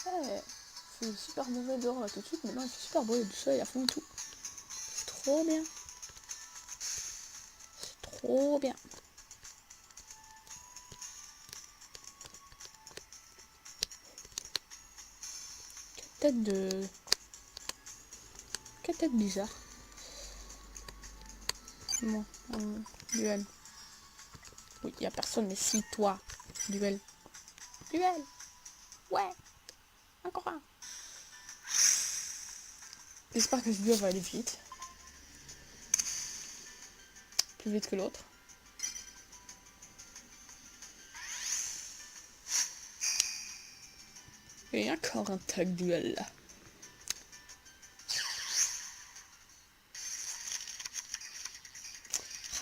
Ouais, c'est super mauvais dehors là tout de suite, mais non, il fait super beau, il y a du soleil à fond et tout. C'est trop bien. C'est trop bien. Tête de... Quelle tête bizarre. Bon, duel. Oui, y a personne, mais si, toi. Duel. Duel. Ouais. Encore un. J'espère que ce duel va aller vite. Plus vite que l'autre. Et encore un tag duel là.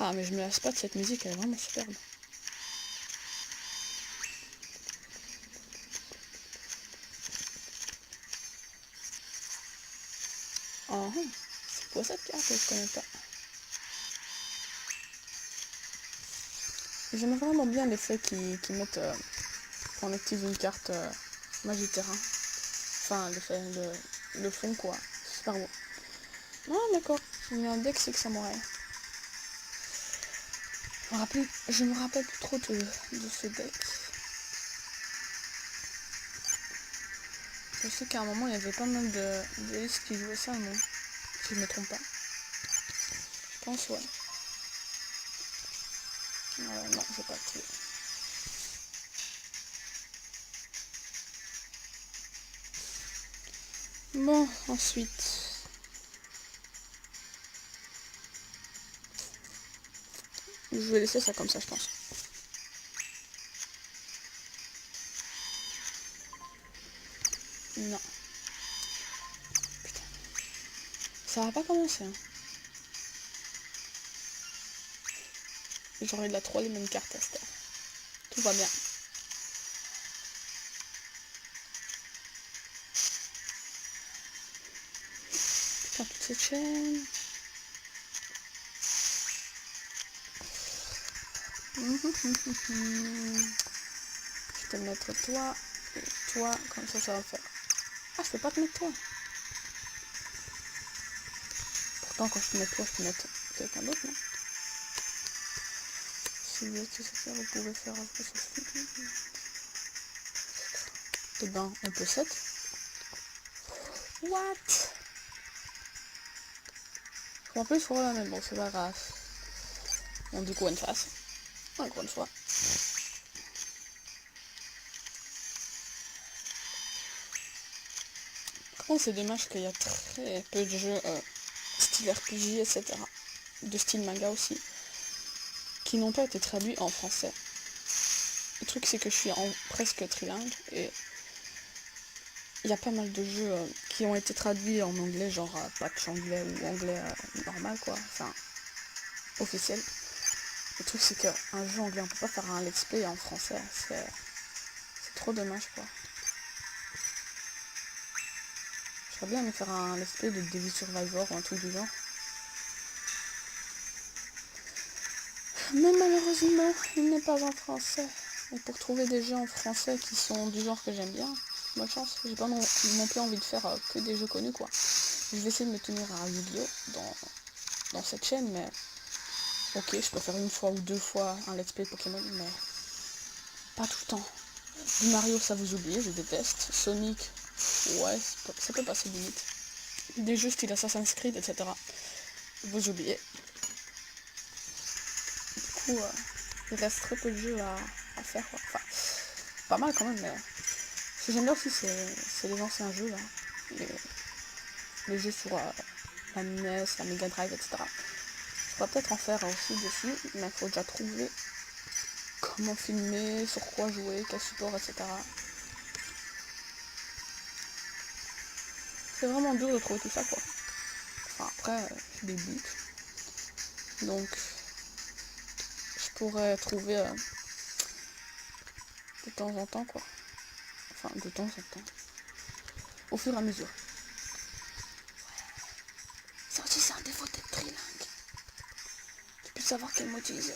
Ah, mais je me lasse pas de cette musique, elle est vraiment superbe. Ah, c'est quoi cette carte? Je connais pas. J'aime vraiment bien l'effet qu'ils mettent quand on active une carte magie terrain. Enfin, l'effet, le fond quoi. C'est super beau. Ah, d'accord. Il y a un deck, c'est que samouraï. Je me rappelle plus trop de ce deck. Je sais qu'à un moment, il y avait pas mal de listes qui jouaient ça, non? Si je me trompe pas. Je pense, ouais. Non, j'ai pas activé. Bon, ensuite... Je vais laisser ça comme ça, je pense. Non. Putain. Ça va pas commencer, hein. J'aurais de la 3 les mêmes cartes à cette heure. Tout va bien. Putain, toute cette chaîne. Je vais te mettre toi et toi, comme ça va le faire. Ah, je peux pas te mettre toi. Pourtant, quand je te mets toi, je peux mettre quelqu'un d'autre, non? Si vous êtes faire, vous pouvez faire un peu ce Et ben, on peut 7. What? En plus, voilà, mais bon, c'est pas grave. On du coup, une face. Encore une fois. Par contre, c'est dommage qu'il y a très peu de jeux style RPG, etc. De style manga aussi. Qui n'ont pas été traduits en français. Le truc, c'est que je suis presque trilingue et il y a pas mal de jeux qui ont été traduits en anglais, genre patch anglais ou anglais normal, quoi. Enfin, officiel. Le truc, c'est qu'un jeu anglais, on peut pas faire un let's play en français. C'est trop dommage, quoi. J'aimerais bien me faire un let's play de Devil Survivor ou un truc du genre. Mais malheureusement, il n'est pas en français. Et pour trouver des jeux en français qui sont du genre que j'aime bien, bonne chance. J'ai pas non plus envie de faire que des jeux connus, quoi. Je vais essayer de me tenir à Yu-Gi-Oh! Dans cette chaîne, mais ok, je peux faire une fois ou deux fois un let's play Pokémon, mais pas tout le temps. Du Mario, ça vous oubliez, je déteste. Sonic, ouais, ça peut passer limite. Des jeux style Assassin's Creed, etc. Vous oubliez. Du coup, il reste très peu de jeux à faire, quoi. Enfin, pas mal quand même, mais ce que j'aime bien aussi, c'est les anciens jeux, là. Les jeux sur la NES, la Mega Drive, etc. Je pourrais peut-être en faire aussi dessus, mais il faut déjà trouver comment filmer, sur quoi jouer, quel support, etc. C'est vraiment dur de trouver tout ça, quoi. Enfin, après, je débute. Donc, je pourrais trouver de temps en temps, quoi. Enfin, de temps en temps. Au fur et à mesure. Ça aussi, c'est un défaut d'être trilingue. Tu peux savoir quel mot utiliser.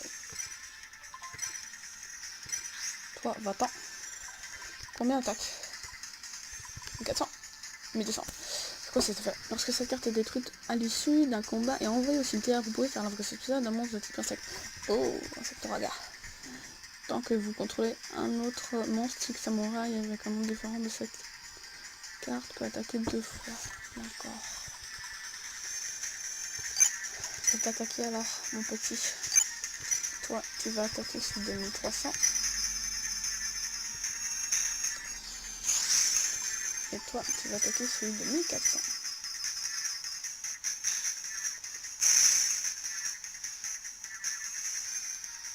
Toi, va-t'en. Combien attaque? 1400, 1200. C'est quoi cette affaire? Lorsque cette carte est détruite à l'issue d'un combat et envoyée au cimetière, vous pouvez faire l'invocation spéciale d'un monstre de type insecte. Oh, insecte raga. Tant que vous contrôlez un autre monstre type samouraï avec un nom différent de cette carte peut attaquer 2 fois. D'accord. Je vais t'attaquer alors, mon petit. Toi, tu vas attaquer sur 2300. Et toi, tu vas attaquer sur 2400.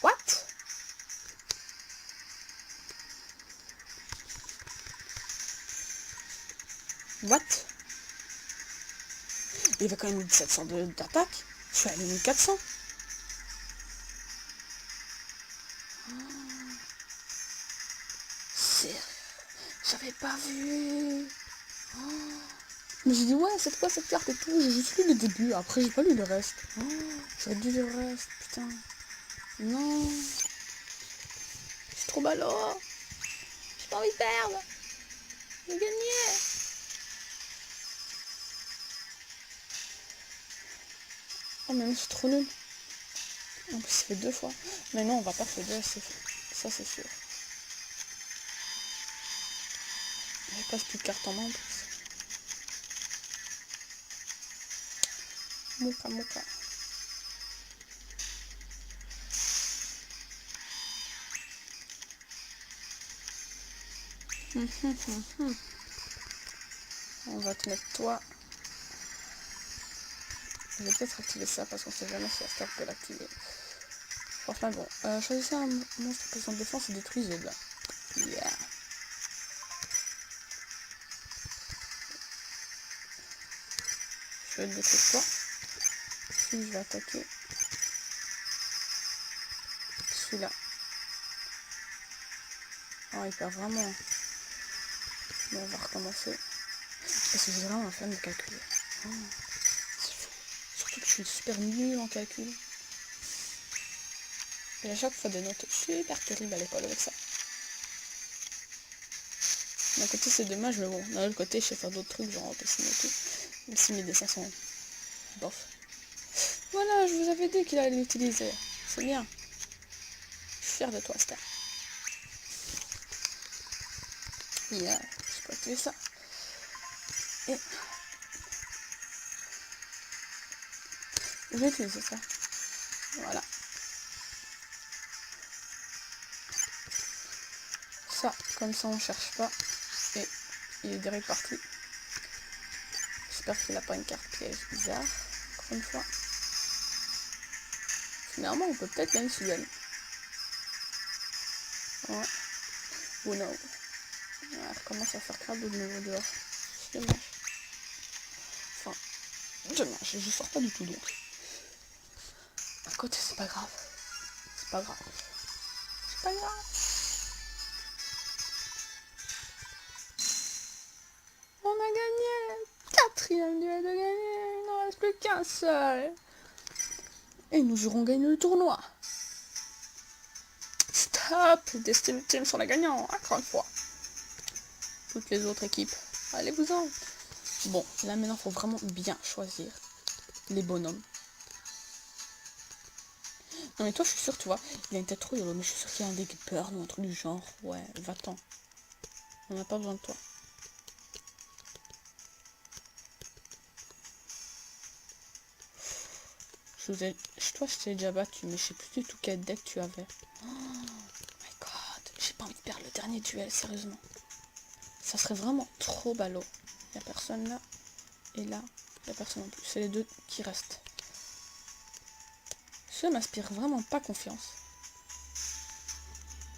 What? What? Il va quand même 1700 d'attaque. Je suis à 1400. Sérieux? J'avais pas vu. Oh. Mais j'ai dit ouais, c'est quoi cette carte et tout. J'ai juste lu le début. Après, j'ai pas lu le reste. Oh. J'aurais dû lire le reste. Putain. Non. Je suis trop ballot. J'ai pas envie de perdre. Je vais gagner. Oh mais non, c'est trop nul. En plus, ça fait 2 fois. Mais non, on va pas faire 2, ça c'est sûr. Il passe plus de cartes en main en plus. Moka moka. On va te mettre toi. Je vais peut-être activer ça parce qu'on sait jamais si Aster peut l'activer. Enfin bon, choisissez un monstre pour son défense et détruisez-le. Yeah. Je vais le détruire toi. Si je vais attaquer celui-là. Oh, il perd vraiment. Bon, on va recommencer. Parce que j'ai vraiment la flemme de calculer. Oh, c'est fou. Surtout que je suis super nul en calcul. Et à chaque fois des notes super terribles à l'école avec ça. D'un côté c'est dommage, mais bon, d'un autre côté je sais faire d'autres trucs, genre dessiner et tout. Même si mes dessins sont bof. Voilà, je vous avais dit qu'il allait l'utiliser. C'est bien. Je suis fière de toi, Aster. Yeah, je peux activer ça. Et je vais utiliser ça. Voilà. Ça, comme ça on cherche pas. Et il est direct parti. J'espère qu'il n'a pas une carte piège bizarre. Encore une fois. Finalement, on peut peut-être gagner ce duel. Ouais. Oh no. Elle recommence à faire crabe de nouveau dehors. C'est dommage. Enfin, dommage, je sors pas du tout donc. À côté, c'est pas grave. C'est pas grave. C'est pas grave. On a gagné. 4e duel de gagné. Il n'en reste plus qu'un seul. Et nous aurons gagné le tournoi. Stop. Destiny Team sont les gagnants. Encore une fois. Toutes les autres équipes. Allez-vous-en. Bon, là maintenant, il faut vraiment bien choisir les bonhommes. Non mais toi, je suis sûr, tu vois, il a une tête trop yolo, mais je suis sûr qu'il y a un deck burn ou un truc du genre. Ouais, va-t'en. On n'a pas besoin de toi. Toi, je t'ai déjà battu, mais je sais plus du tout quel deck tu avais. Oh my god, j'ai pas envie de perdre le dernier duel, sérieusement. Ça serait vraiment trop ballot. Il n'y a personne là, et là, il n'y a personne non plus. C'est les deux qui restent. Ça m'inspire vraiment pas confiance.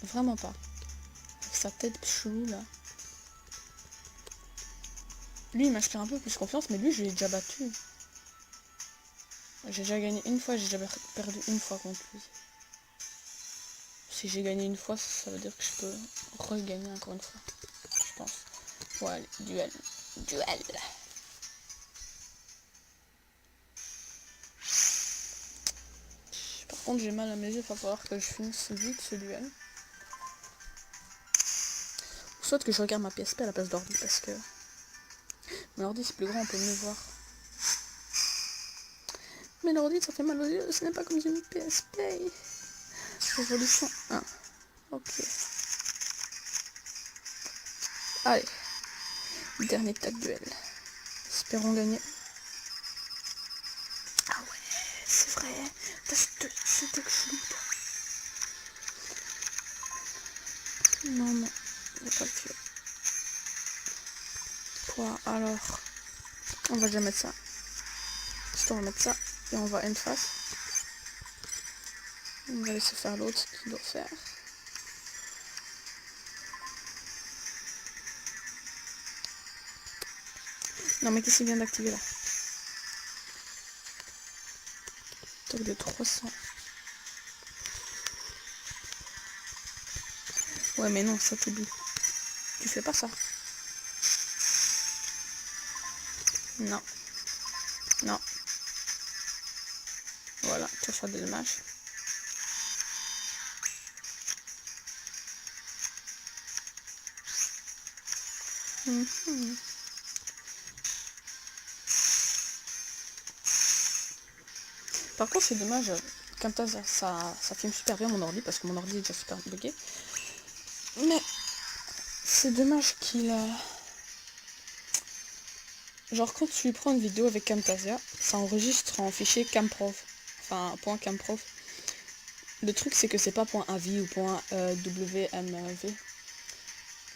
Vraiment pas. Avec sa tête chelou là. Lui il m'inspire un peu plus confiance, mais lui je l'ai déjà battu. J'ai déjà gagné une fois, j'ai déjà perdu une fois contre lui. Si j'ai gagné une fois, ça veut dire que je peux regagner encore une fois. Je pense. Ouais, allez, duel. Duel. Par contre, j'ai mal à mes yeux, il va falloir que je finisse vite ce duel. Soit que je regarde ma PSP à la place d'ordi, parce que Mais l'ordi c'est plus grand, on peut mieux voir. Mais l'ordi ça fait mal aux yeux, ce n'est pas comme une PSP. Révolution 1. Ok. Allez. Dernier tag duel. Espérons gagner. Ah ouais, c'est vrai. C'était que je loupe. Non, non. Il n'y a pas le feu. Quoi alors? On va déjà mettre ça. On va mettre ça. Et on va end face. On va laisser faire l'autre ce qu'il doit faire. Non mais qu'est-ce qu'il vient d'activer là? Toc de 300. Ouais mais non, ça t'oublie. Tu fais pas ça. Non. Non. Voilà, tu vas faire des dommages. Par contre c'est dommage, Camtasia ça filme super bien mon ordi parce que mon ordi est déjà super bugué. Mais c'est dommage qu'il a... Genre quand tu prends une vidéo avec Camtasia, ça enregistre en fichier camprov. Enfin .camprov. Le truc c'est que c'est pas .avi ou .wmv.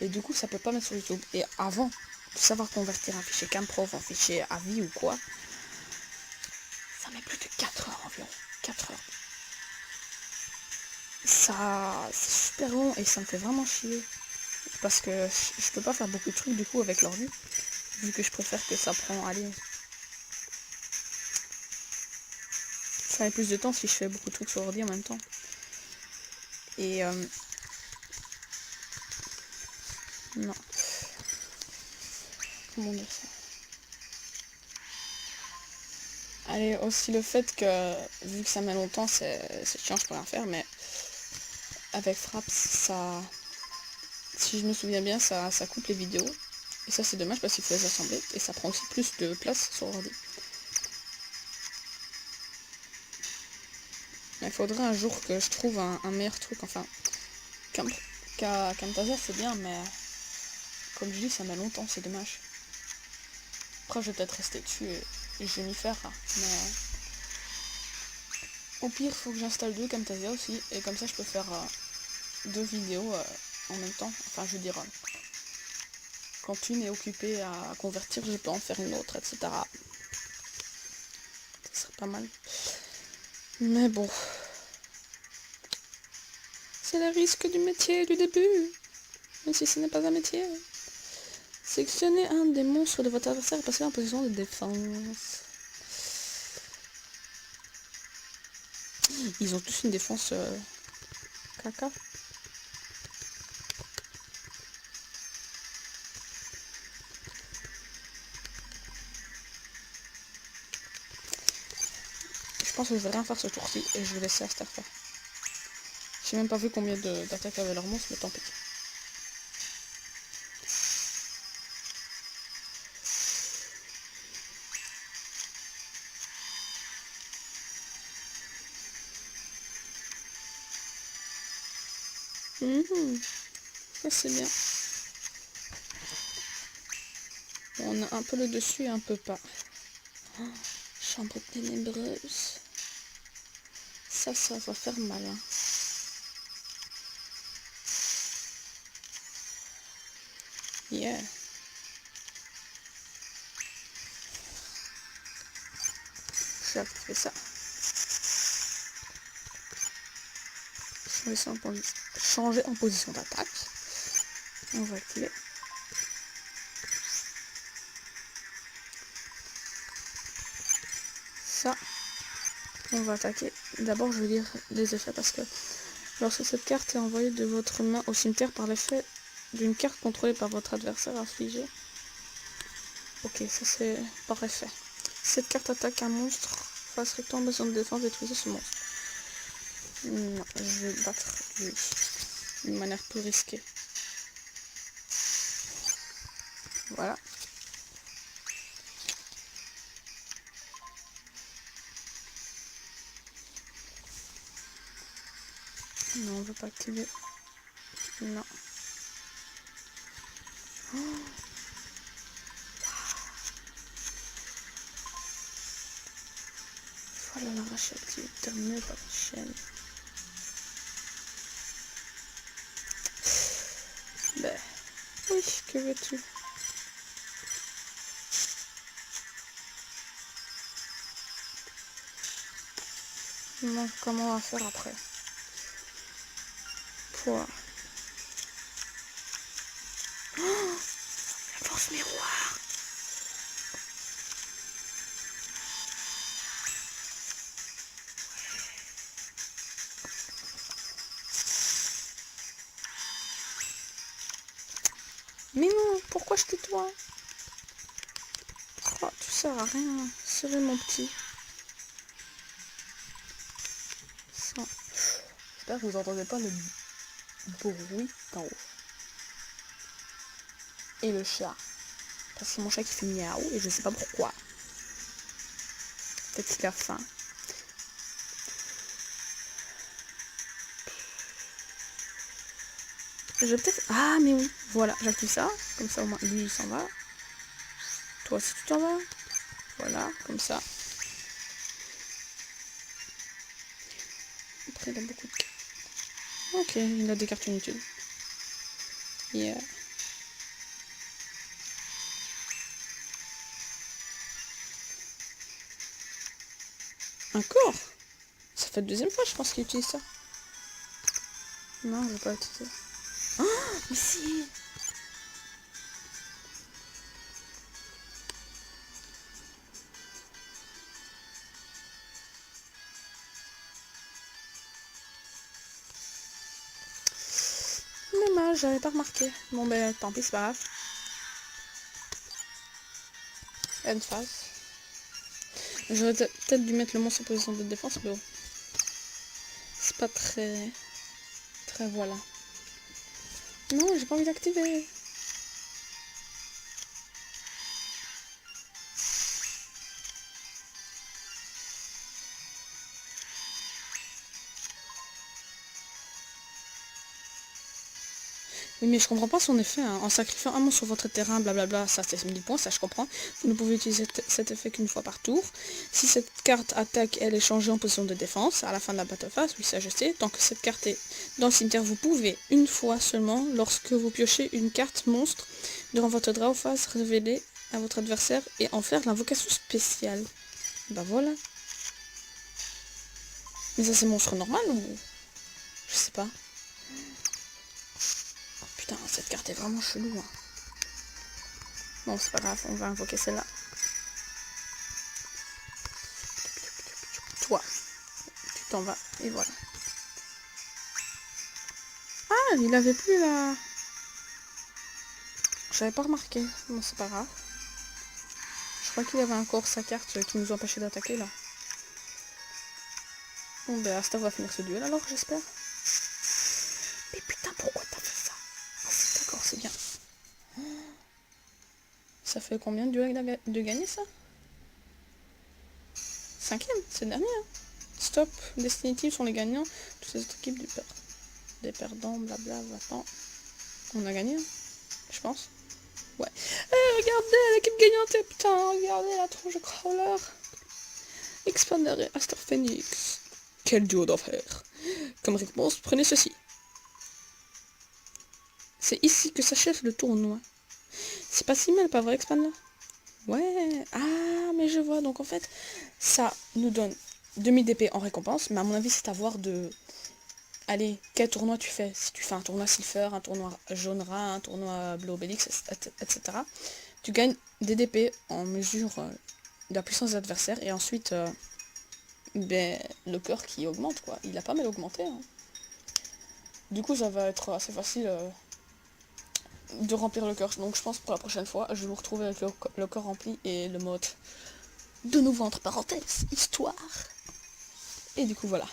Et du coup ça peut pas mettre sur YouTube. Et avant de savoir convertir un fichier camprov en fichier avi ou quoi, ça met plus de 4 heures environ. 4 heures. Ça c'est super long et ça me fait vraiment chier. Parce que je peux pas faire beaucoup de trucs du coup avec l'ordi. Vu que je préfère que ça prend, allez, ça met plus de temps si je fais beaucoup de trucs sur l'ordi en même temps. Et non. Comment dire ça? Allez, aussi le fait que, vu que ça met longtemps, c'est chiant, je peux rien faire, mais avec Fraps, ça, si je me souviens bien, ça coupe les vidéos. Et ça c'est dommage parce qu'il faut les assembler, et ça prend aussi plus de place sur l'ordi. Mais il faudrait un jour que je trouve un meilleur truc, enfin, Camtasia c'est bien, mais comme je dis, ça met longtemps, c'est dommage. Après, je vais peut-être rester dessus et je vais m'y faire, hein. Mais au pire, il faut que j'installe deux Camtasia aussi, et comme ça, je peux faire deux vidéos en même temps. Enfin, je veux dire, quand une est occupée à convertir, je peux en faire une autre, etc. Ça serait pas mal. Mais bon, c'est le risque du métier du début, même si ce n'est pas un métier. Sélectionnez un des monstres de votre adversaire et passez en position de défense. Ils ont tous une défense caca. Je pense que je vais rien faire ce tour-ci et je vais laisser Aster faire. J'ai même pas vu combien d'attaques avaient leur monstre, mais tant pis. Ça c'est bien. On a un peu le dessus et un peu pas. Oh, chambre ténébreuse. Ça va faire mal. Hein. Yeah. Je vais activer ça. Changer en position d'attaque. On va activer. Ça. On va attaquer. D'abord, je vais lire les effets parce que lorsque cette carte est envoyée de votre main au cimetière par l'effet d'une carte contrôlée par votre adversaire infligé. Ok, ça c'est par effet. Cette carte attaque un monstre face rectangle besoin de défense, détruisez ce monstre. Non, je vais battre lui d'une manière plus risquée. Voilà. Non, on veut pas activer. Non. Oh. Voilà l'arraché activé, terminé par la chaîne. Ben, oui, que veux-tu? Non, comment on va faire après? Pouah. Oh, la force miroir. Mais non, pourquoi je tais-toi? Oh, tu sers à rien. Sérieux, mon petit. Ça. J'espère que vous entendez pas le bruit d'en haut. Et le chat. Parce que c'est mon chat qui fait miaou et je sais pas pourquoi. Peut-être qu'il a faim. Je vais peut-être... Ah, mais oui. Voilà, j'active ça. Comme ça, au moins, lui, il s'en va. Toi aussi, tu t'en vas. Voilà, comme ça. Après, il a beaucoup de... Ok, il a des cartes inutiles. Yeah. Encore? Ça fait la deuxième fois, je pense, qu'il utilise ça. Non, je vais pas l'utiliser. Oh, mais si! Dommage, j'avais pas remarqué. Bon, ben, tant pis, c'est pas grave. End phase. J'aurais peut-être dû mettre le monstre en position de défense, mais bon. C'est pas très... Très voilà. Non, j'ai pas envie d'activer. Oui, mais je comprends pas son effet, hein. En sacrifiant un monstre sur votre terrain, blablabla, ça c'est 1000 points, ça je comprends. Vous ne pouvez utiliser cet effet qu'une fois par tour. Si cette carte attaque, elle est changée en position de défense à la fin de la battle phase, oui ça je sais. Tant que cette carte est dans le cimetière, vous pouvez, une fois seulement, lorsque vous piochez une carte monstre durant votre draw phase, révéler à votre adversaire et en faire l'invocation spéciale. Bah voilà. Mais ça c'est monstre normal ou... Je sais pas. Putain, cette carte est vraiment chelou, hein. Bon, c'est pas grave, on va invoquer celle-là. Toi, tu t'en vas, et voilà. Ah, il avait plus la... J'avais pas remarqué. Bon, c'est pas grave. Je crois qu'il y avait encore sa carte qui nous empêchait d'attaquer, là. Bon, ben, Asta va finir ce duel, alors, j'espère. Mais putain, pourquoi t'as fait ça? Ah, si, d'accord, c'est bien. Ça fait combien de duels de gagner, ça? 5ème, c'est le dernier, hein. Stop, Destiny Team sont les gagnants. Toutes les autres équipes des perdants, blabla, va-t'en. On a gagné, hein, je pense. Ouais. Regardez l'équipe gagnante, putain, regardez la tronche de Crawler. Expander et Aster Phoenix. Quel duo d'enfer. Comme récompense, prenez ceci. C'est ici que s'achève le tournoi. C'est pas si mal, pas vrai, Expander? Ouais. Ah, mais je vois. Donc en fait, ça nous donne 2000 d'épée en récompense. Mais à mon avis, c'est à voir de... Allez, quel tournoi tu fais? Si tu fais un tournoi Silver, un tournoi Jaune Rat, un tournoi Blue Obélix, etc. Tu gagnes des DP en mesure de la puissance de l'adversaire. Et ensuite, ben, le cœur qui augmente, quoi. Il a pas mal augmenté, hein. Du coup, ça va être assez facile de remplir le cœur. Donc je pense pour la prochaine fois, je vais vous retrouver avec le cœur rempli et le mode de nouveau entre parenthèses, histoire. Et du coup, voilà.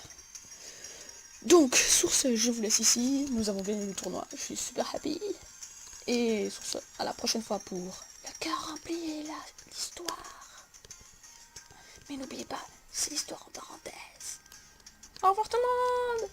Donc, sur ce, je vous laisse ici. Nous avons gagné le tournoi. Je suis super happy. Et sur ce, à la prochaine fois pour le cœur rempli et l'histoire. Mais n'oubliez pas, c'est l'histoire en parenthèse. Au revoir tout le monde!